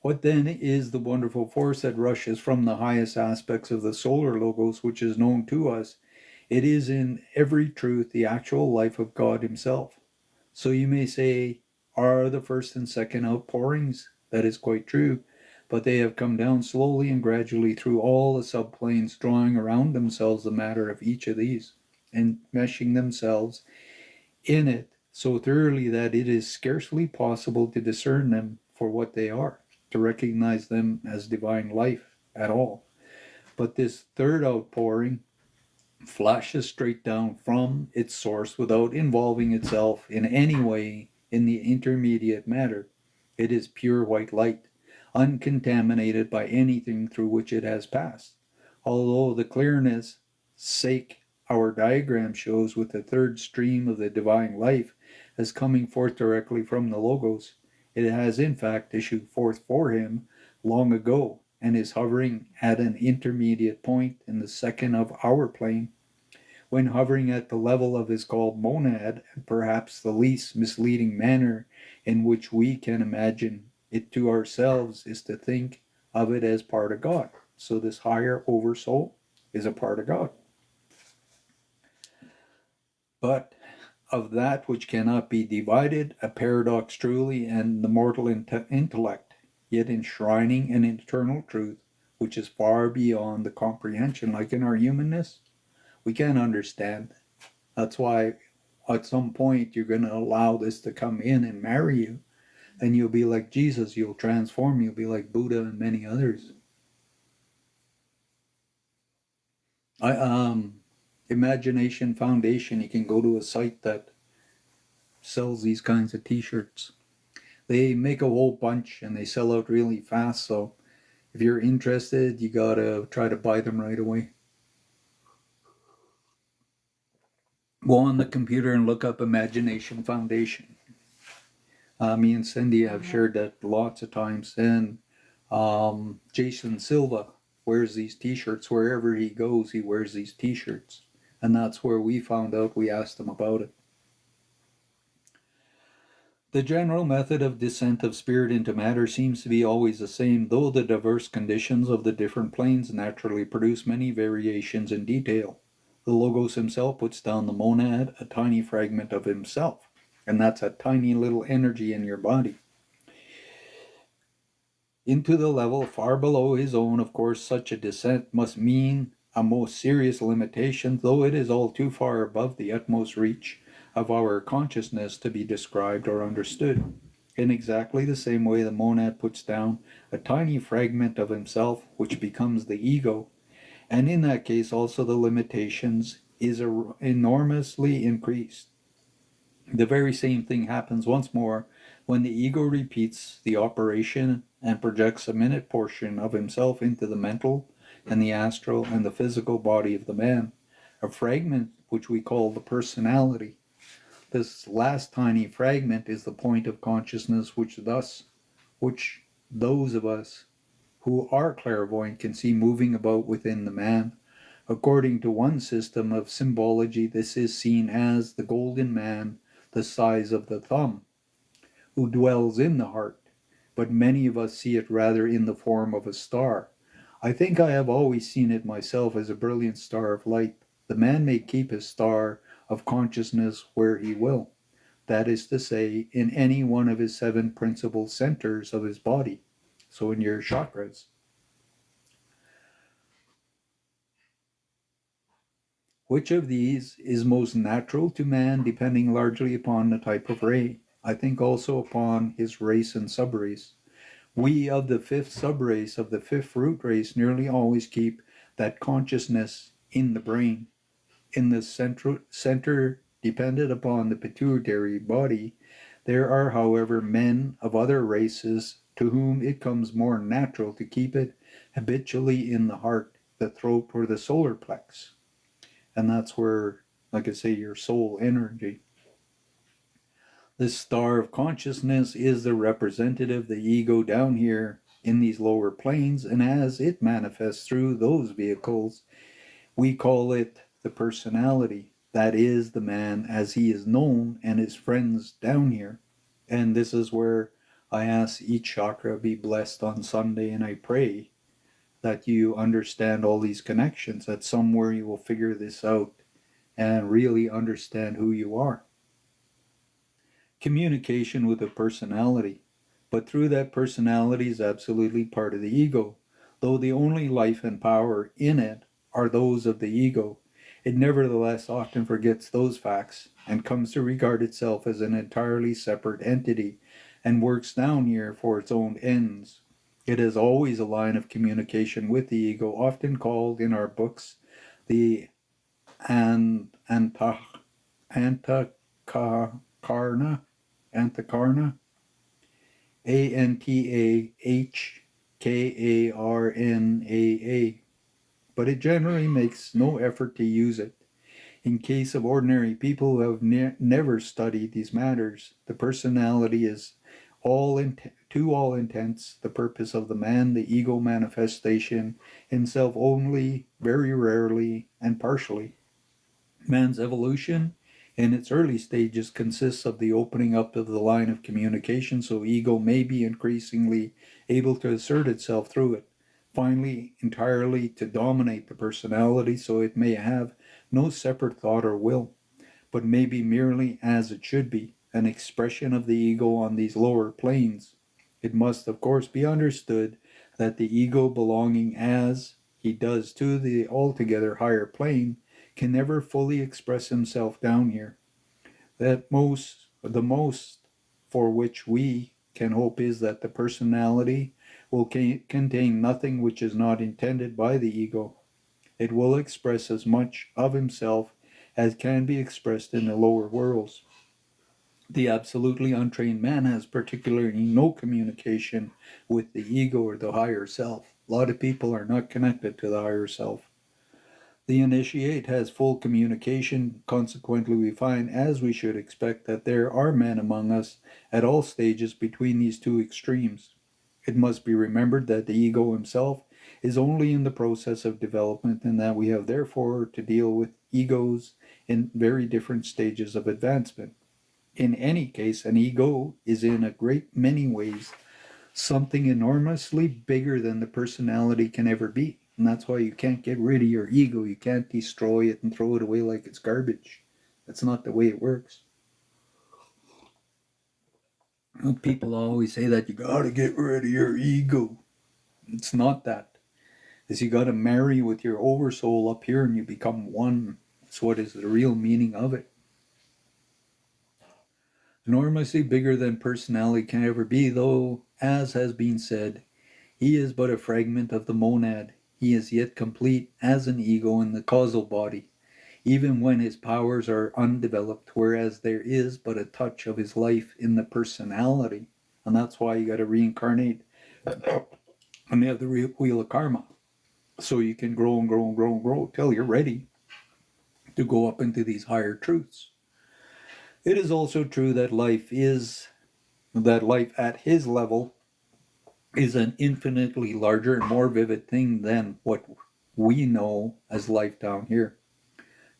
What then is the wonderful force that rushes from the highest aspects of the solar logos, which is known to us? It is in every truth the actual life of God himself. So you may say, are the first and second outpourings? That is quite true, but they have come down slowly and gradually through all the subplanes, drawing around themselves the matter of each of these, and meshing themselves in it so thoroughly that it is scarcely possible to discern them for what they are, to recognize them as divine life at all. But this third outpouring flashes straight down from its source without involving itself in any way in the intermediate matter. It is pure white light, uncontaminated by anything through which it has passed. Although the clearness sake our diagram shows with the third stream of the divine life as coming forth directly from the Logos, it has in fact issued forth for him long ago, and is hovering at an intermediate point in the second of our plane. When hovering at the level of his called monad, and perhaps the least misleading manner in which we can imagine it to ourselves is to think of it as part of God. So this higher oversoul is a part of God. But of that which cannot be divided, a paradox truly, and the mortal intellect, yet enshrining an eternal truth which is far beyond the comprehension. Like in our humanness, we can't understand. That's why at some point you're going to allow this to come in and marry you, and you'll be like Jesus. You'll transform. You'll be like Buddha and many others. Imagination Foundation, you can go to a site that sells these kinds of t-shirts. They make a whole bunch and they sell out really fast, so if you're interested, you gotta try to buy them right away. Go on the computer and look up Imagination Foundation. Me and Cindy have shared that lots of times, and Jason Silva wears these t-shirts. Wherever he goes, he wears these t-shirts, and that's where we found out. We asked him about it. The general method of descent of spirit into matter seems to be always the same, though the diverse conditions of the different planes naturally produce many variations in detail. The Logos himself puts down the monad, a tiny fragment of himself, and that's a tiny little energy in your body, into the level far below his own. Of course, such a descent must mean a most serious limitation, though it is all too far above the utmost reach of our consciousness to be described or understood. In exactly the same way, the monad puts down a tiny fragment of himself, which becomes the ego, and in that case also the limitations is enormously increased. The very same thing happens once more when the ego repeats the operation and projects a minute portion of himself into the mental and the astral and the physical body of the man, a fragment which we call the personality. This last tiny fragment is the point of consciousness which those of us who are clairvoyant can see moving about within the man. According to one system of symbology, this is seen as the golden man, the size of the thumb, who dwells in the heart, but many of us see it rather in the form of a star. I think I have always seen it myself as a brilliant star of light. The man may keep his star of consciousness where he will, that is to say, in any one of his 7 principal centers of his body, so in your chakras. Which of these is most natural to man, depending largely upon the type of ray? I think also upon his race and subrace. We of the 5th subrace of the 5th root race nearly always keep that consciousness in the brain. In the center dependent upon the pituitary body. There are, however, men of other races to whom it comes more natural to keep it habitually in the heart, the throat, or the solar plex. And that's where, like I say, your soul energy. This star of consciousness is the representative, the ego down here in these lower planes, and as it manifests through those vehicles, we call it the personality. That is the man as he is known and his friends down here. And this is where I ask each chakra be blessed on Sunday, and I pray that you understand all these connections, that somewhere you will figure this out and really understand who you are. Communication with a personality, but through that personality is absolutely part of the ego. Though the only life and power in it are those of the ego, it nevertheless often forgets those facts and comes to regard itself as an entirely separate entity and works down here for its own ends. It is always a line of communication with the ego, often called in our books the antakarna, Antakarna, Antakarnaa, but it generally makes no effort to use it. In case of ordinary people who have never studied these matters, the personality is to all intents the purpose of the man, the ego manifestation, himself only, very rarely, and partially. Man's evolution in its early stages consists of the opening up of the line of communication so ego may be increasingly able to assert itself through it. Finally, entirely to dominate the personality so it may have no separate thought or will, but may be merely as it should be, an expression of the ego on these lower planes. It must, of course, be understood that the ego belonging as he does to the altogether higher plane can never fully express himself down here. The most for which we can hope is that the personality will contain nothing which is not intended by the ego. It will express as much of himself as can be expressed in the lower worlds. The absolutely untrained man has particularly no communication with the ego or the higher self. A lot of people are not connected to the higher self. The initiate has full communication. Consequently, we find, as we should expect, that there are men among us at all stages between these two extremes. It must be remembered that the ego himself is only in the process of development, and that we have therefore to deal with egos in very different stages of advancement. In any case, an ego is in a great many ways something enormously bigger than the personality can ever be. And that's why you can't get rid of your ego. You can't destroy it and throw it away like it's garbage. That's not the way it works. People always say that you gotta get rid of your ego. It's not that. It's you gotta marry with your oversoul up here and you become one. That's what is the real meaning of it. Enormously bigger than personality can ever be, though, as has been said, he is but a fragment of the monad. He is yet complete as an ego in the causal body, even when his powers are undeveloped, whereas there is but a touch of his life in the personality. And that's why you got to reincarnate and they have the wheel of karma. So you can grow and grow and grow and grow till you're ready to go up into these higher truths. It is also true that life at his level is an infinitely larger and more vivid thing than what we know as life down here.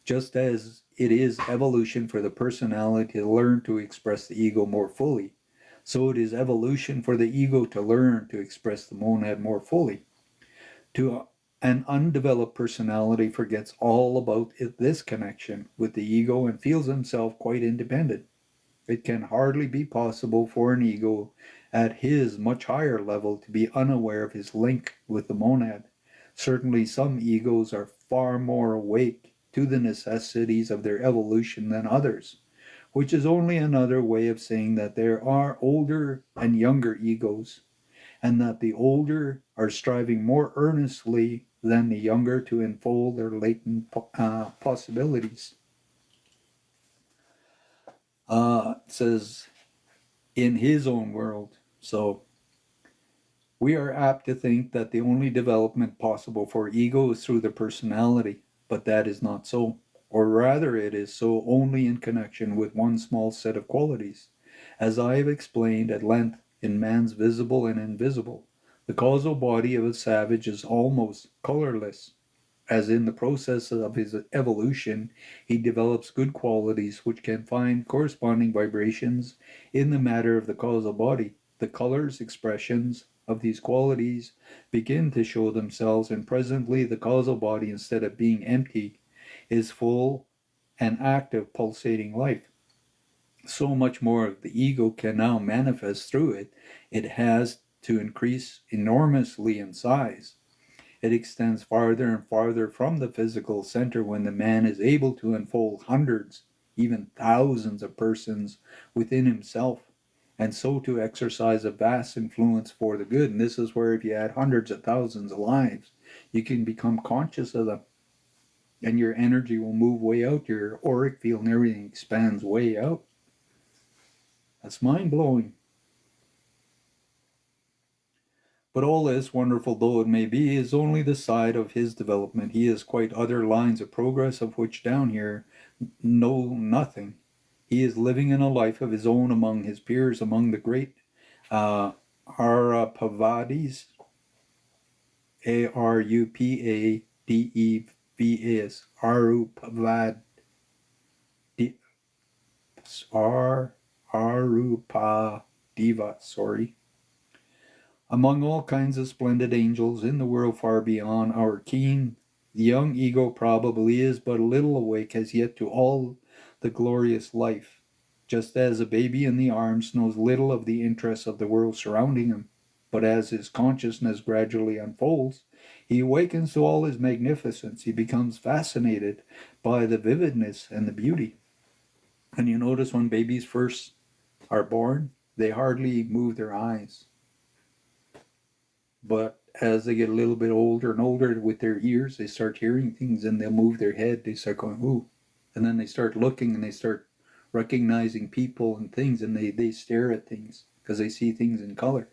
Just as it is evolution for the personality to learn to express the ego more fully, so it is evolution for the ego to learn to express the monad more fully. To an undeveloped personality forgets all about this connection with the ego and feels himself quite independent. It can hardly be possible for an ego at his much higher level to be unaware of his link with the monad. Certainly some egos are far more awake to the necessities of their evolution than others, which is only another way of saying that there are older and younger egos, and that the older are striving more earnestly than the younger to unfold their latent possibilities. It says, in his own world. So we are apt to think that the only development possible for ego is through the personality, but that is not so. Or rather, it is so only in connection with one small set of qualities. As I have explained at length in Man's Visible and Invisible, the causal body of a savage is almost colorless, as in the process of his evolution he develops good qualities which can find corresponding vibrations in the matter of the causal body. The colors, expressions of these qualities begin to show themselves, and presently the causal body, instead of being empty, is full and active, pulsating life. So much more of the ego can now manifest through it. It has to increase enormously in size. It extends farther and farther from the physical center when the man is able to unfold hundreds, even thousands of persons within himself, and so to exercise a vast influence for the good. And this is where if you add hundreds of thousands of lives, you can become conscious of them. And your energy will move way out, your auric field and everything expands way out. That's mind-blowing. But all this, wonderful though it may be, is only the side of his development. He has quite other lines of progress of which down here know nothing. He is living in a life of his own among his peers, among the great Arupavadis, Arupavadis, Arupadivas, sorry. Among all kinds of splendid angels in the world far beyond our ken, the young ego probably is but a little awake as yet to all the glorious life, just as a baby in the arms knows little of the interests of the world surrounding him. But as his consciousness gradually unfolds, he awakens to all his magnificence. He becomes fascinated by the vividness and the beauty. And you notice when babies first are born, they hardly move their eyes. But as they get a little bit older and older with their ears, they start hearing things and they'll move their head. They start going, ooh. And then they start looking and they start recognizing people and things, and they stare at things because they see things in color.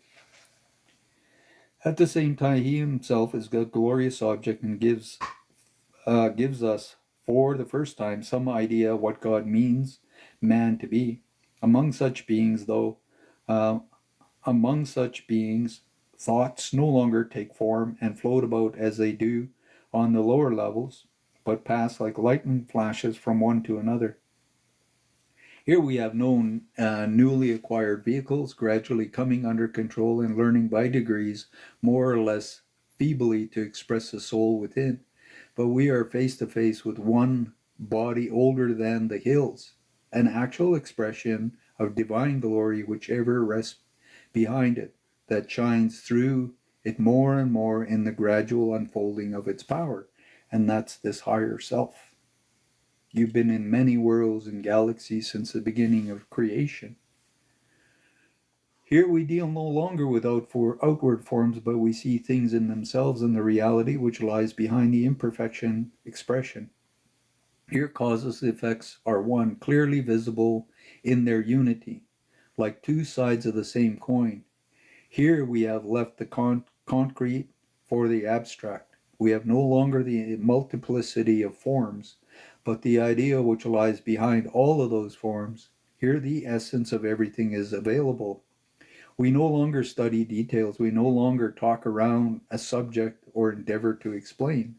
At the same time, he himself is a glorious object and gives us, for the first time, some idea of what God means man to be. Among such beings, thoughts no longer take form and float about as they do on the lower levels, but pass like lightning flashes from one to another. Here we have known newly acquired vehicles gradually coming under control and learning by degrees, more or less feebly, to express the soul within. But we are face to face with one body older than the hills, an actual expression of divine glory which ever rests behind it, that shines through it more and more in the gradual unfolding of its power. And that's this higher self. You've been in many worlds and galaxies since the beginning of creation. Here we deal no longer with outward forms, but we see things in themselves and the reality which lies behind the imperfection expression. Here causes and effects are one, clearly visible in their unity, like two sides of the same coin. Here we have left the concrete for the abstract. We have no longer the multiplicity of forms, but the idea which lies behind all of those forms. Here the essence of everything is available. We no longer study details. We no longer talk around a subject or endeavor to explain.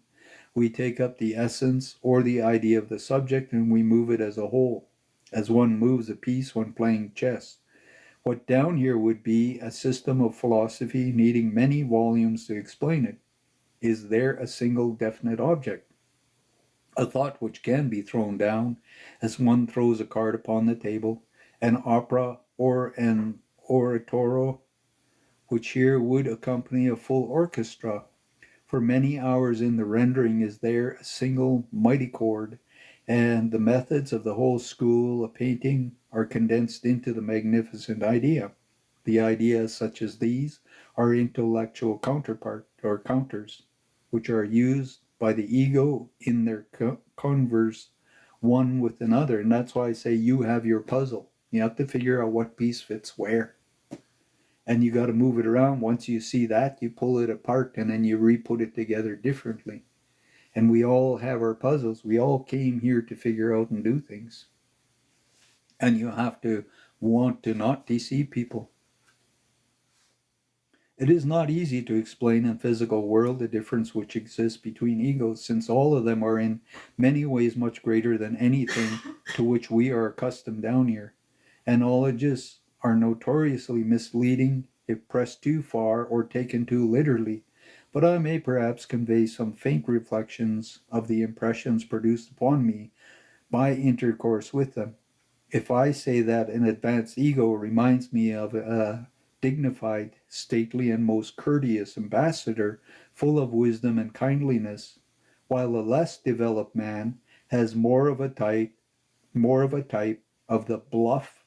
We take up the essence or the idea of the subject and we move it as a whole, as one moves a piece when playing chess. What down here would be a system of philosophy needing many volumes to explain it. Is there a single definite object? A thought which can be thrown down as one throws a card upon the table, an opera or an oratorio, which here would accompany a full orchestra. For many hours in the rendering is there a single mighty chord, and the methods of the whole school of painting are condensed into the magnificent idea. The ideas such as these are intellectual counterpart or counters, which are used by the ego in their converse one with another. And that's why I say you have your puzzle. You have to figure out what piece fits where. And you got to move it around. Once you see that, you pull it apart and then you re-put it together differently. And we all have our puzzles. We all came here to figure out and do things. And you have to want to not deceive people. It is not easy to explain in physical world the difference which exists between egos, since all of them are in many ways much greater than anything to which we are accustomed down here. Analogies are notoriously misleading if pressed too far or taken too literally, but I may perhaps convey some faint reflections of the impressions produced upon me by intercourse with them. If I say that an advanced ego reminds me of a dignified, stately, and most courteous ambassador, full of wisdom and kindliness, while a less developed man has more of a type of the bluff,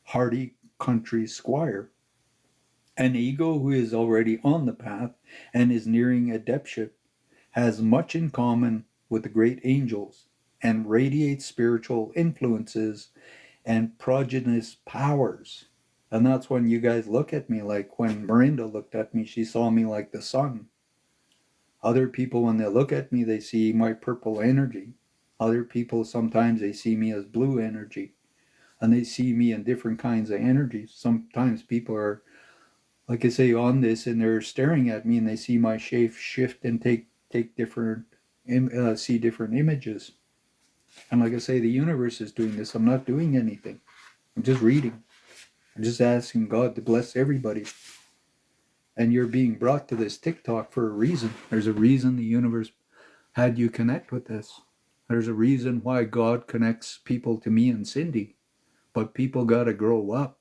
hearty country squire. An ego who is already on the path and is nearing adeptship has much in common with the great angels and radiates spiritual influences and progenitus powers. And that's when you guys look at me like when Miranda looked at me, she saw me like the sun. Other people, when they look at me, they see my purple energy. Other people, sometimes they see me as blue energy. And they see me in different kinds of energies. Sometimes people are, like I say, on this and they're staring at me and they see my shape shift and take different, see different images. And like I say, the universe is doing this. I'm not doing anything. I'm just reading. I'm just asking God to bless everybody. And you're being brought to this TikTok for a reason. There's a reason the universe had you connect with this. There's a reason why God connects people to me and Cindy. But people got to grow up.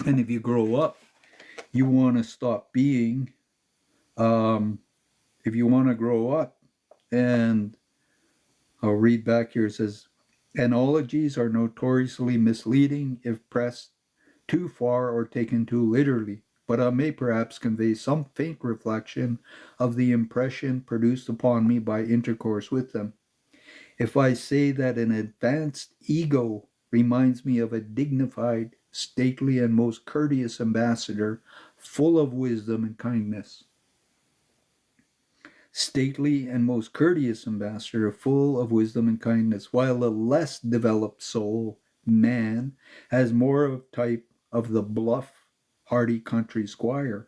And if you grow up, you want to stop being, if you want to grow up, and I'll read back here, it says, analogies are notoriously misleading if pressed too far or taken too literally, but I may perhaps convey some faint reflection of the impression produced upon me by intercourse with them. If I say that an advanced ego reminds me of a dignified, stately, and most courteous ambassador, full of wisdom and kindness. Stately and most courteous ambassador, full of wisdom and kindness, while a less developed soul, man, has more of type of the bluff, hearty country squire.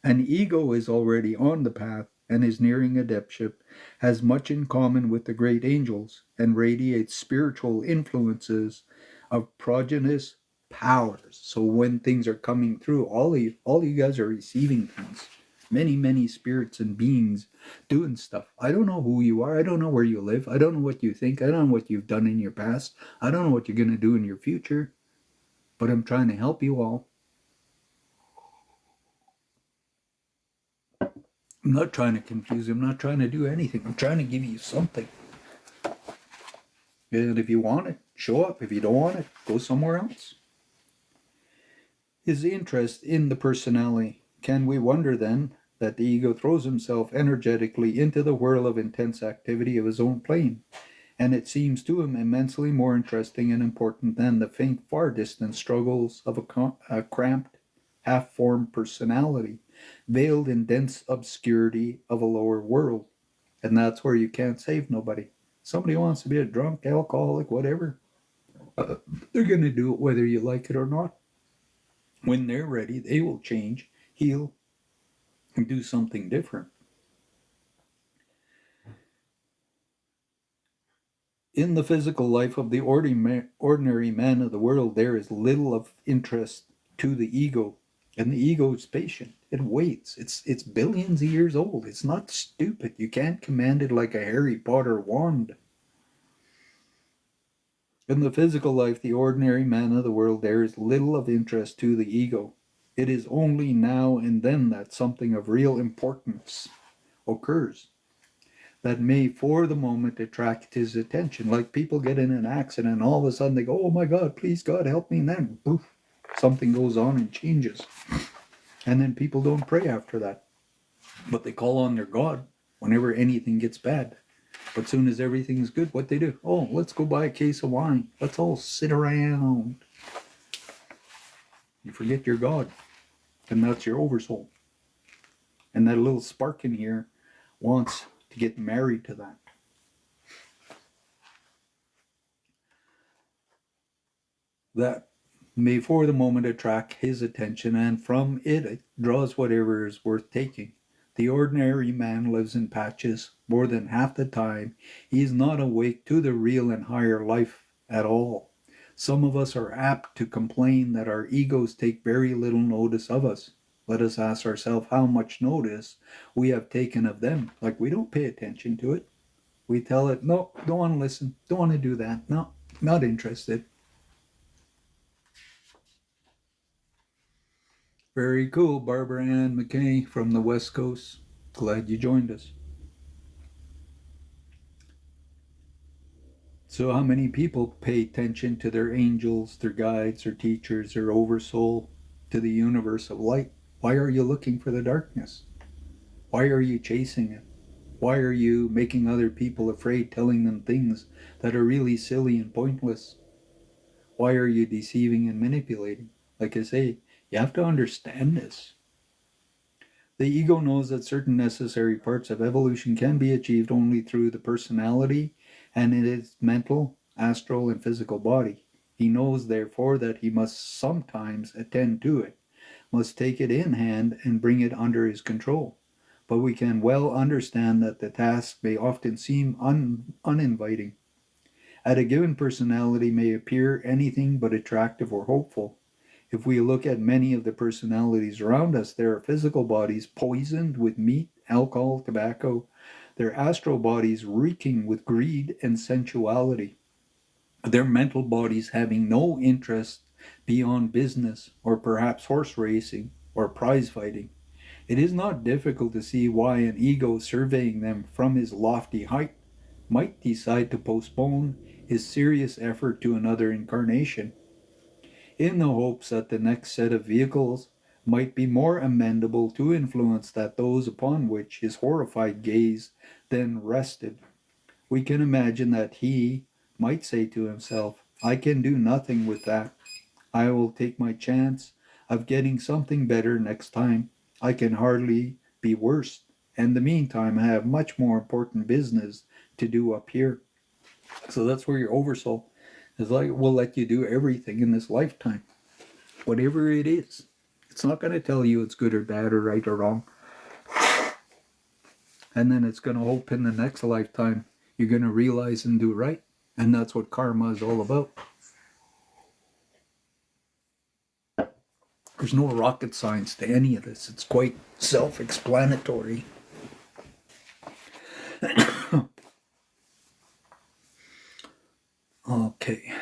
An ego is already on the path and is nearing adeptship, has much in common with the great angels, and radiates spiritual influences of progenitus powers. So when things are coming through, all you guys are receiving things. Many spirits and beings doing stuff. I don't know who you are. I don't know where you live. I don't know what you think. I don't know what you've done in your past. I don't know what you're going to do in your future. But I'm trying to help you all. I'm not trying to confuse you. I'm not trying to do anything. I'm trying to give you something. And if you want it, show up. If you don't want it, go somewhere else. His interest in the personality. Can we wonder then that the ego throws himself energetically into the whirl of intense activity of his own plane? And it seems to him immensely more interesting and important than the faint, far distant struggles of a cramped, half-formed personality, veiled in dense obscurity of a lower world. And that's where you can't save nobody. Somebody wants to be a drunk, alcoholic, whatever. They're going to do it whether you like it or not. When they're ready, they will change, heal, and do something different. In the physical life of the ordinary man of the world, there is little of interest to the ego. And the ego is patient. It waits. It's billions of years old. It's not stupid. You can't command it like a Harry Potter wand. In the physical life, the ordinary man of the world, there is little of interest to the ego. It is only now and then that something of real importance occurs that may for the moment attract his attention. Like people get in an accident and all of a sudden they go, oh my God, please God help me. And then poof, something goes on and changes. And then people don't pray after that. But they call on their God whenever anything gets bad. But soon as everything's good, what they do? Oh, let's go buy a case of wine. Let's all sit around. You forget your God. And that's your oversoul. And that little spark in here wants to get married to that. That may for the moment attract his attention, and from it draws whatever is worth taking. The ordinary man lives in patches. More than half the time, he is not awake to the real and higher life at all. Some of us are apt to complain that our egos take very little notice of us. Let us ask ourselves how much notice we have taken of them. Like, we don't pay attention to it. We tell it, no, don't want to listen, don't want to do that, no, not interested. Very cool, Barbara Ann McKay from the West Coast. Glad you joined us. So, how many people pay attention to their angels, their guides, their teachers, their oversoul, to the universe of light? Why are you looking for the darkness? Why are you chasing it? Why are you making other people afraid, telling them things that are really silly and pointless? Why are you deceiving and manipulating? Like I say, you have to understand this. The ego knows that certain necessary parts of evolution can be achieved only through the personality and in its mental, astral, and physical body. He knows, therefore, that he must sometimes attend to it, must take it in hand and bring it under his control. But we can well understand that the task may often seem uninviting. At a given personality may appear anything but attractive or hopeful. If we look at many of the personalities around us, there are physical bodies poisoned with meat, alcohol, tobacco, their astral bodies reeking with greed and sensuality, their mental bodies having no interest beyond business or perhaps horse racing or prize fighting. It is not difficult to see why an ego surveying them from his lofty height might decide to postpone his serious effort to another incarnation, in the hopes that the next set of vehicles might be more amenable to influence than those upon which his horrified gaze then rested. We can imagine that he might say to himself, I can do nothing with that. I will take my chance of getting something better next time. I can hardly be worse. In the meantime, I have much more important business to do up here. So that's where your oversoul is like, will let you do everything in this lifetime, whatever it is. It's not going to tell you it's good or bad or right or wrong. And then it's going to hope in the next lifetime you're going to realize and do right. And that's what karma is all about. There's no rocket science to any of this. It's quite self-explanatory. Okay.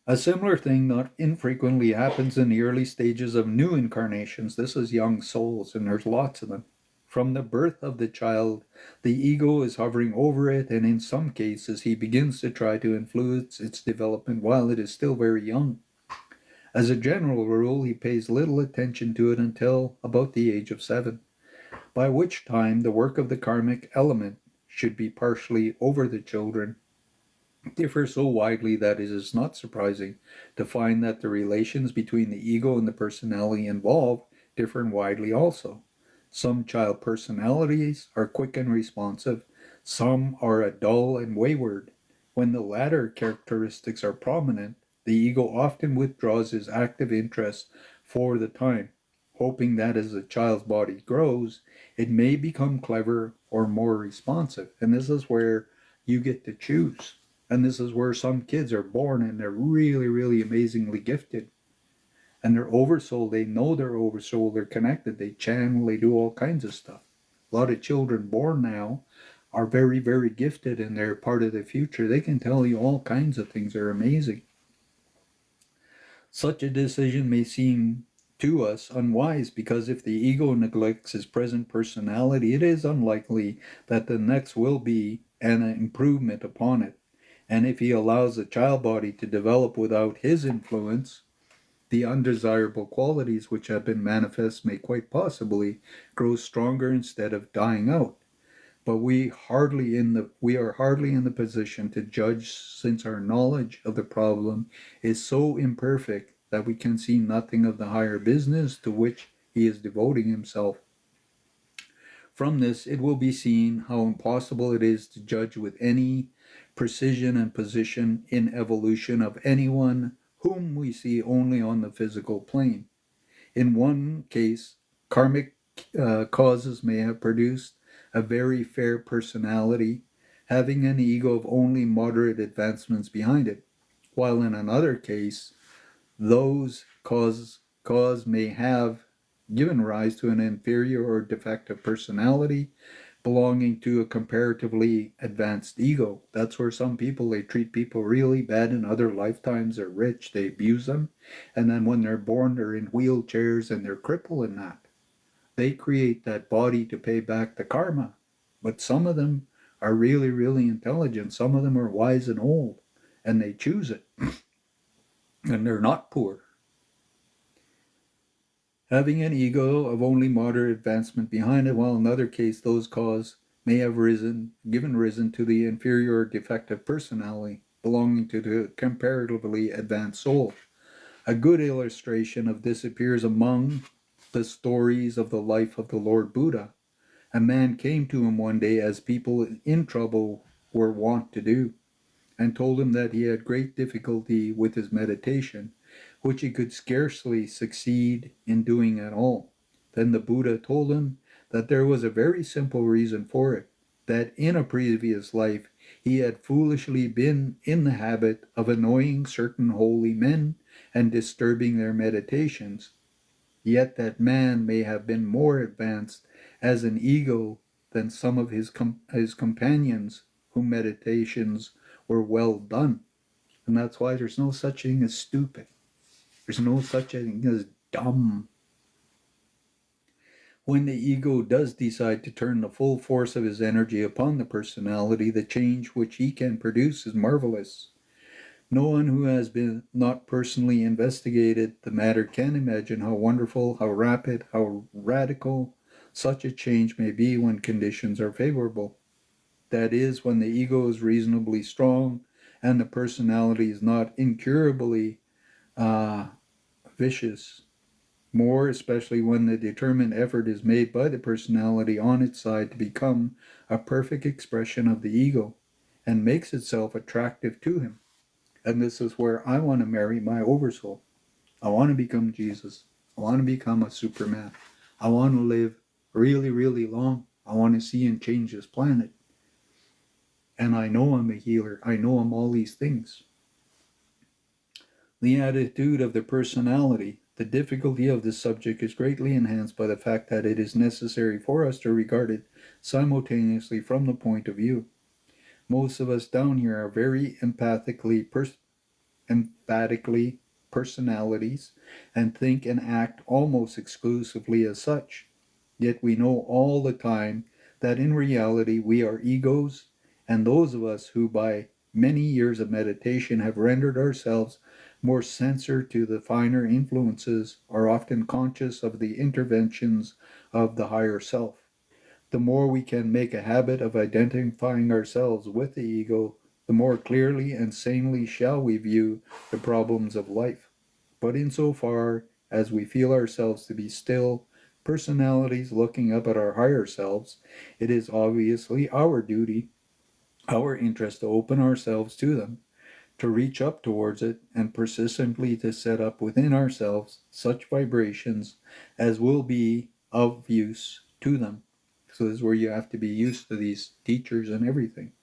A similar thing not infrequently happens in the early stages of new incarnations. This is young souls, and there's lots of them. From the birth of the child, the ego is hovering over it, and in some cases, he begins to try to influence its development while it is still very young. As a general rule, he pays little attention to it until about the age of 7, by which time the work of the karmic element should be partially over the children differ so widely that it is not surprising to find that the relations between the ego and the personality involved differ widely also. Some child personalities are quick and responsive, some are dull and wayward. When the latter characteristics are prominent, the ego often withdraws his active interest for the time, hoping that as the child's body grows, it may become clever or more responsive. And this is where you get to choose. And this is where some kids are born and they're really, really amazingly gifted. And they're oversoul, they know they're oversoul, they're connected, they channel, they do all kinds of stuff. A lot of children born now are very, very gifted and they're part of the future. They can tell you all kinds of things, they're amazing. Such a decision may seem to us unwise because if the ego neglects his present personality, it is unlikely that the next will be an improvement upon it. And if he allows the child body to develop without his influence, the undesirable qualities which have been manifest may quite possibly grow stronger instead of dying out. But we are hardly in the position to judge, since our knowledge of the problem is so imperfect that we can see nothing of the higher business to which he is devoting himself. From this, it will be seen how impossible it is to judge with any precision and position in evolution of anyone whom we see only on the physical plane. In one case, karmic causes may have produced a very fair personality, having an ego of only moderate advancements behind it, while in another case, those cause may have given rise to an inferior or defective personality belonging to a comparatively advanced ego. That's where some people, they treat people really bad in other lifetimes. They're rich, they abuse them, and then when they're born, they're in wheelchairs and they're crippled in that. They create that body to pay back the karma. But some of them are really, really intelligent. Some of them are wise and old, and they choose it. And they're not poor. Having an ego of only moderate advancement behind it, while in another case those cause may have given risen to the inferior or defective personality belonging to the comparatively advanced soul. A good illustration of this appears among the stories of the life of the Lord Buddha. A man came to him one day, as people in trouble were wont to do, and told him that he had great difficulty with his meditation, which he could scarcely succeed in doing at all. Then the Buddha told him that there was a very simple reason for it, that in a previous life he had foolishly been in the habit of annoying certain holy men and disturbing their meditations. Yet that man may have been more advanced as an ego than some of his companions whose meditations were well done. And that's why there's no such thing as stupid. There's no such thing as dumb. When the ego does decide to turn the full force of his energy upon the personality, the change which he can produce is marvelous. No one who has been not personally investigated the matter can imagine how wonderful, how rapid, how radical such a change may be when conditions are favorable. That is, when the ego is reasonably strong and the personality is not incurably vicious. More especially when the determined effort is made by the personality on its side to become a perfect expression of the ego and makes itself attractive to him. And this is where I want to marry my oversoul. I want to become Jesus. I want to become a Superman. I want to live really, really long. I want to see and change this planet. And I know I'm a healer. I know I'm all these things. The attitude of the personality. The difficulty of this subject is greatly enhanced by the fact that it is necessary for us to regard it simultaneously from the point of view. Most of us down here are very emphatically personalities and think and act almost exclusively as such. Yet we know all the time that in reality we are egos, and those of us who by many years of meditation have rendered ourselves more sensitive to the finer influences are often conscious of the interventions of the higher self. The more we can make a habit of identifying ourselves with the ego, the more clearly and sanely shall we view the problems of life. But insofar as we feel ourselves to be still personalities looking up at our higher selves, it is obviously our duty, our interest to open ourselves to them, to reach up towards it, and persistently to set up within ourselves such vibrations as will be of use to them. So this is where you have to be used to these teachers and everything.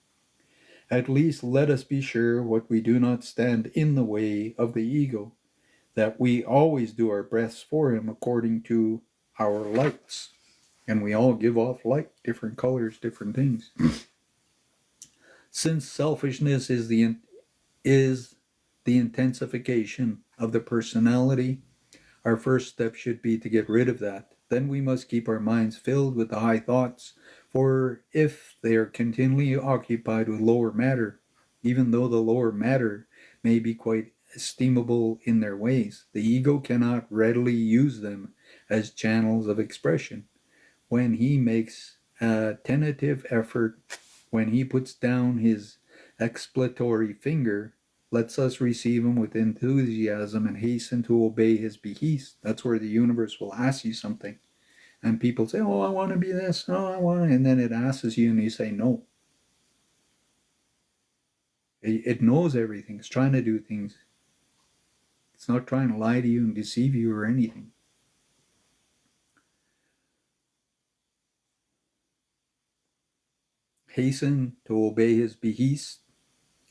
At least let us be sure what we do not stand in the way of the ego, that we always do our best for him according to our lights. And we all give off light, different colors, different things. Since selfishness is the intensification of the personality, our first step should be to get rid of that. Then we must keep our minds filled with the high thoughts, for if they are continually occupied with lower matter, even though the lower matter may be quite estimable in their ways, the ego cannot readily use them as channels of expression. When he makes a tentative effort, when he puts down his exploratory finger, lets us receive him with enthusiasm and hasten to obey his behest. That's where the universe will ask you something. And people say, oh, I want to be this, oh, I want to, and then it asks you and you say no. It knows everything. It's trying to do things. It's not trying to lie to you and deceive you or anything. Hasten to obey his behests,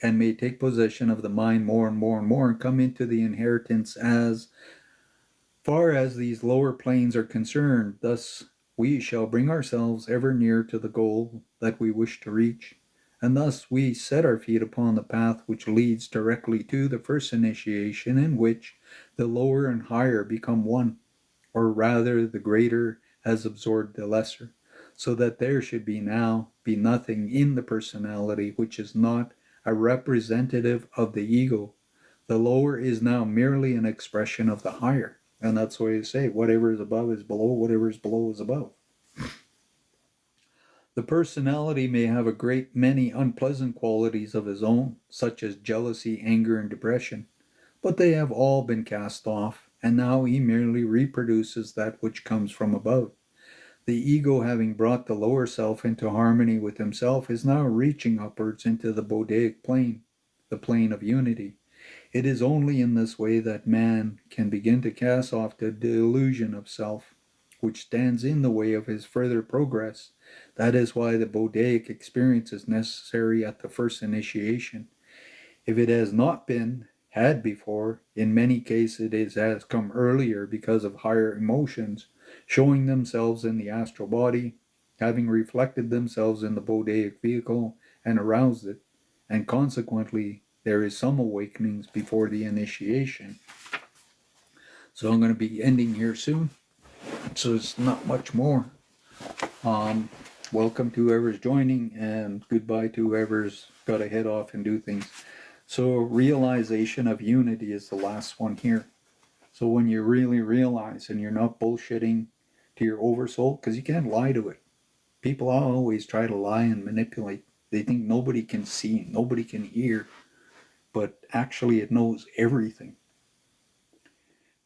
and may take possession of the mind more and more and more, and come into the inheritance as far as these lower planes are concerned. Thus we shall bring ourselves ever near to the goal that we wish to reach, and thus we set our feet upon the path which leads directly to the first initiation, in which the lower and higher become one, or rather the greater has absorbed the lesser, so that there should be nothing in the personality which is not a representative of the ego. The lower is now merely an expression of the higher. And that's why you say, whatever is above is below, whatever is below is above. The personality may have a great many unpleasant qualities of his own, such as jealousy, anger, and depression, but they have all been cast off, and now he merely reproduces that which comes from above. The ego, having brought the lower self into harmony with himself, is now reaching upwards into the Bodhic plane, the plane of unity. It is only in this way that man can begin to cast off the delusion of self, which stands in the way of his further progress. That is why the Bodhic experience is necessary at the first initiation. If it has not been had before, in many cases it has come earlier because of higher emotions, showing themselves in the astral body, having reflected themselves in the Bodhic vehicle and aroused it, and consequently there is some awakenings before the initiation. So I'm going to be ending here soon. So it's not much more. Welcome to whoever's joining, and goodbye to whoever's got to head off and do things. So realization of unity is the last one here. So when you really realize and you're not bullshitting to your oversoul, because you can't lie to it. People always try to lie and manipulate. They think nobody can see, nobody can hear, but actually it knows everything.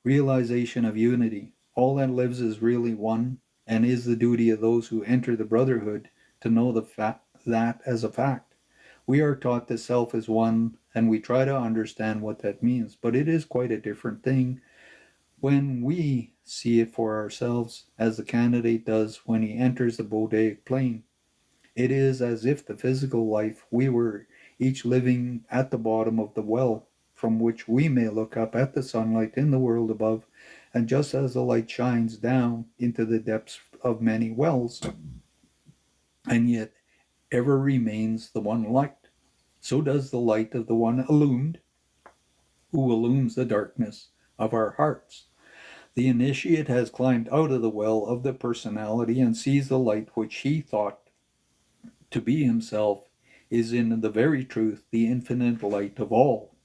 Realization of unity. All that lives is really one, and is the duty of those who enter the Brotherhood to know that as a fact. We are taught the self is one, and we try to understand what that means, but it is quite a different thing when we see it for ourselves, as the candidate does when he enters the Bodhic plane. It is as if the physical life we were each living at the bottom of the well, from which we may look up at the sunlight in the world above, and just as the light shines down into the depths of many wells, and yet ever remains the one light, so does the light of the one illumined, who illumines the darkness of our hearts. The initiate has climbed out of the well of the personality and sees the light which he thought to be himself is in the very truth the infinite light of all.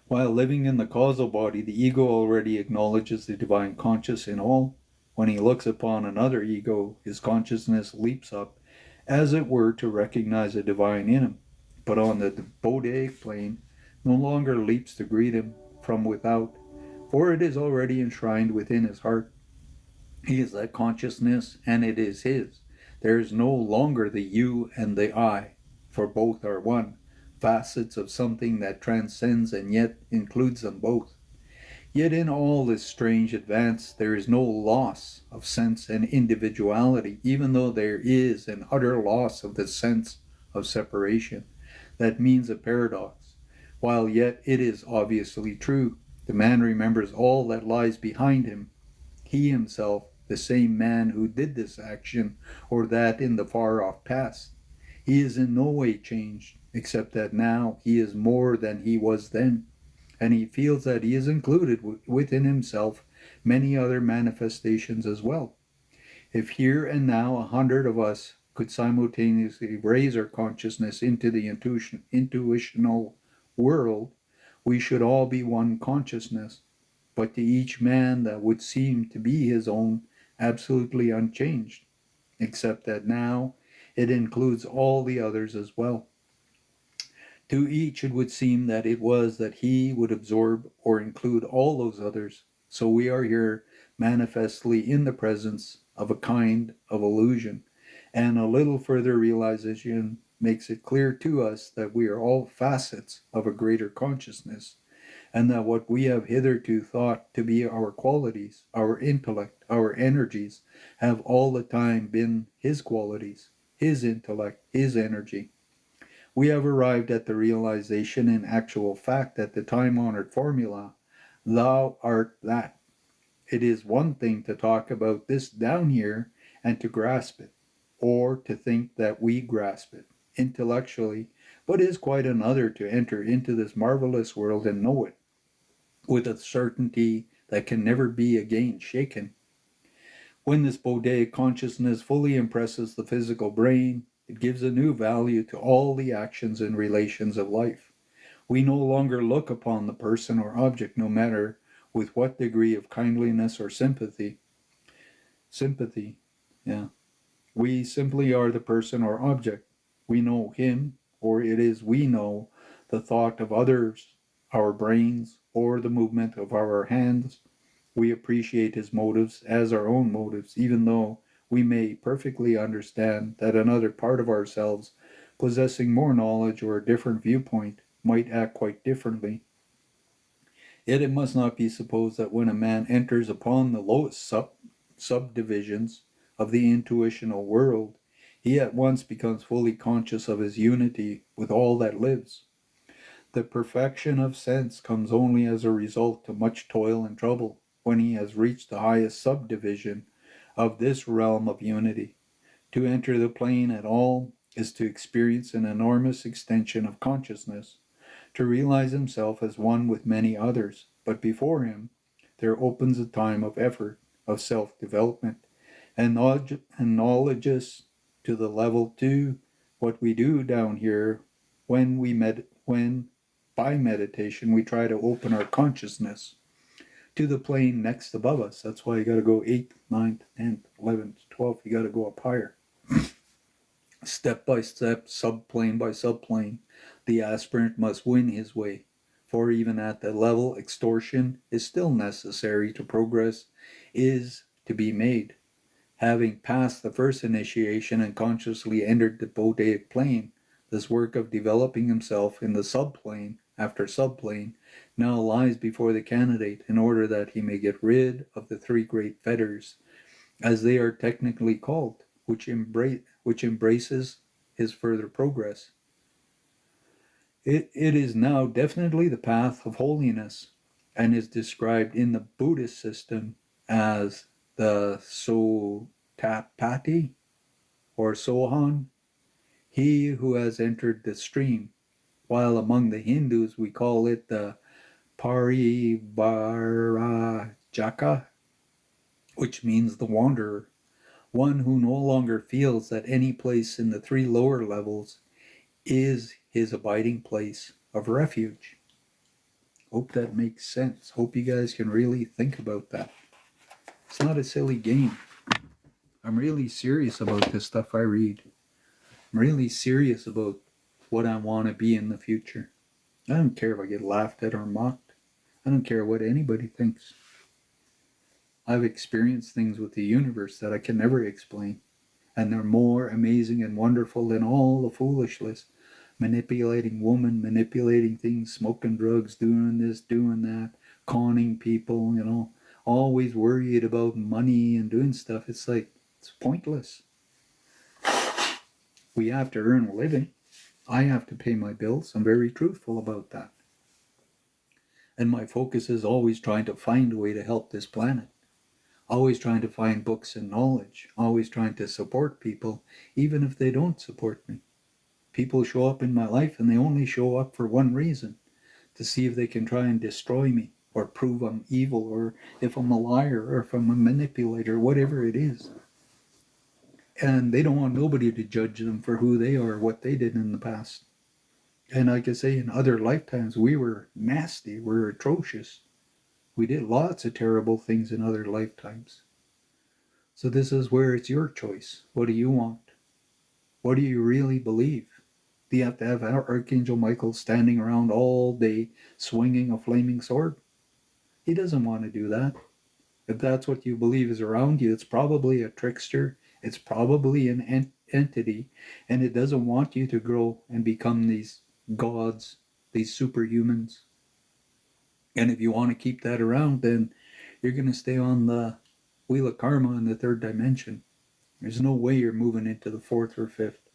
While living in the causal body, the ego already acknowledges the divine conscious in all. When he looks upon another ego, his consciousness leaps up, as it were to recognize the divine in him. But on the Bodhic plane, no longer leaps to greet him from without, for it is already enshrined within his heart. He is that consciousness, and it is his. There is no longer the you and the I, for both are one, facets of something that transcends and yet includes them both. Yet in all this strange advance there is no loss of sense and individuality, even though there is an utter loss of the sense of separation. That means a paradox. While yet it is obviously true, the man remembers all that lies behind him. He himself, the same man who did this action or that in the far-off past. He is in no way changed, except that now he is more than he was then, and he feels that he is included within himself many other manifestations as well. If here and now 100 of us could simultaneously raise our consciousness into the intuitional world, we should all be one consciousness, but to each man that would seem to be his own, absolutely unchanged, except that now it includes all the others as well. To each it would seem that it was that he would absorb or include all those others. So we are here manifestly in the presence of a kind of illusion, and a little further realization makes it clear to us that we are all facets of a greater consciousness, and that what we have hitherto thought to be our qualities, our intellect, our energies, have all the time been his qualities, his intellect, his energy. We have arrived at the realization in actual fact that the time-honored formula, thou art that. It is one thing to talk about this down here and to grasp it, or to think that we grasp it intellectually, but is quite another to enter into this marvelous world and know it with a certainty that can never be again shaken. When this Bodhic consciousness fully impresses the physical brain, it gives a new value to all the actions and relations of life. We no longer look upon the person or object, no matter with what degree of kindliness or sympathy. Sympathy, yeah. We simply are the person or object. We know him, or it is we know the thought of others, our brains, or the movement of our hands. We appreciate his motives as our own motives, even though we may perfectly understand that another part of ourselves, possessing more knowledge or a different viewpoint, might act quite differently. Yet it must not be supposed that when a man enters upon the lowest subdivisions of the intuitional world, he at once becomes fully conscious of his unity with all that lives. The perfection of sense comes only as a result of much toil and trouble when he has reached the highest subdivision of this realm of unity. To enter the plane at all is to experience an enormous extension of consciousness, to realize himself as one with many others, but before him there opens a time of effort, of self-development, and knowledges to the level to what we do down here when by meditation we try to open our consciousness to the plane next above us. That's why you got to go 8th, 9th, 10th, 11th, 12th. You got to go up higher. Step by step, subplane by subplane, the aspirant must win his way. For even at that level, extortion is still necessary to progress is to be made. Having passed the first initiation and consciously entered the Bodhic plane, this work of developing himself in the subplane after subplane now lies before the candidate in order that he may get rid of the three great fetters, as they are technically called, which embraces his further progress. It is now definitely the path of holiness, and is described in the Buddhist system as the Sotapatti or Sohan, he who has entered the stream, while among the Hindus we call it the Parivarajaka, which means the wanderer, one who no longer feels that any place in the three lower levels is his abiding place of refuge. Hope that makes sense. Hope you guys can really think about that. It's not a silly game. I'm really serious about this stuff I read. I'm really serious about what I want to be in the future. I don't care if I get laughed at or mocked. I don't care what anybody thinks. I've experienced things with the universe that I can never explain, and they're more amazing and wonderful than all the foolishness. Manipulating women, manipulating things, smoking drugs, doing this, doing that, conning people, always worried about money and doing stuff. It's like, it's pointless. We have to earn a living. I have to pay my bills. I'm very truthful about that. And my focus is always trying to find a way to help this planet. Always trying to find books and knowledge. Always trying to support people, even if they don't support me. People show up in my life and they only show up for one reason, to see if they can try and destroy me, or prove I'm evil, or if I'm a liar, or if I'm a manipulator, whatever it is. And they don't want nobody to judge them for who they are, what they did in the past. And like I say, in other lifetimes, we were nasty, we were atrocious. We did lots of terrible things in other lifetimes. So this is where it's your choice. What do you want? What do you really believe? Do you have to have Archangel Michael standing around all day swinging a flaming sword? He doesn't want to do that. If that's what you believe is around you, it's probably a trickster. It's probably an entity, and it doesn't want you to grow and become these gods, these superhumans. And if you want to keep that around, then you're going to stay on the wheel of karma in the third dimension. There's no way you're moving into the fourth or fifth.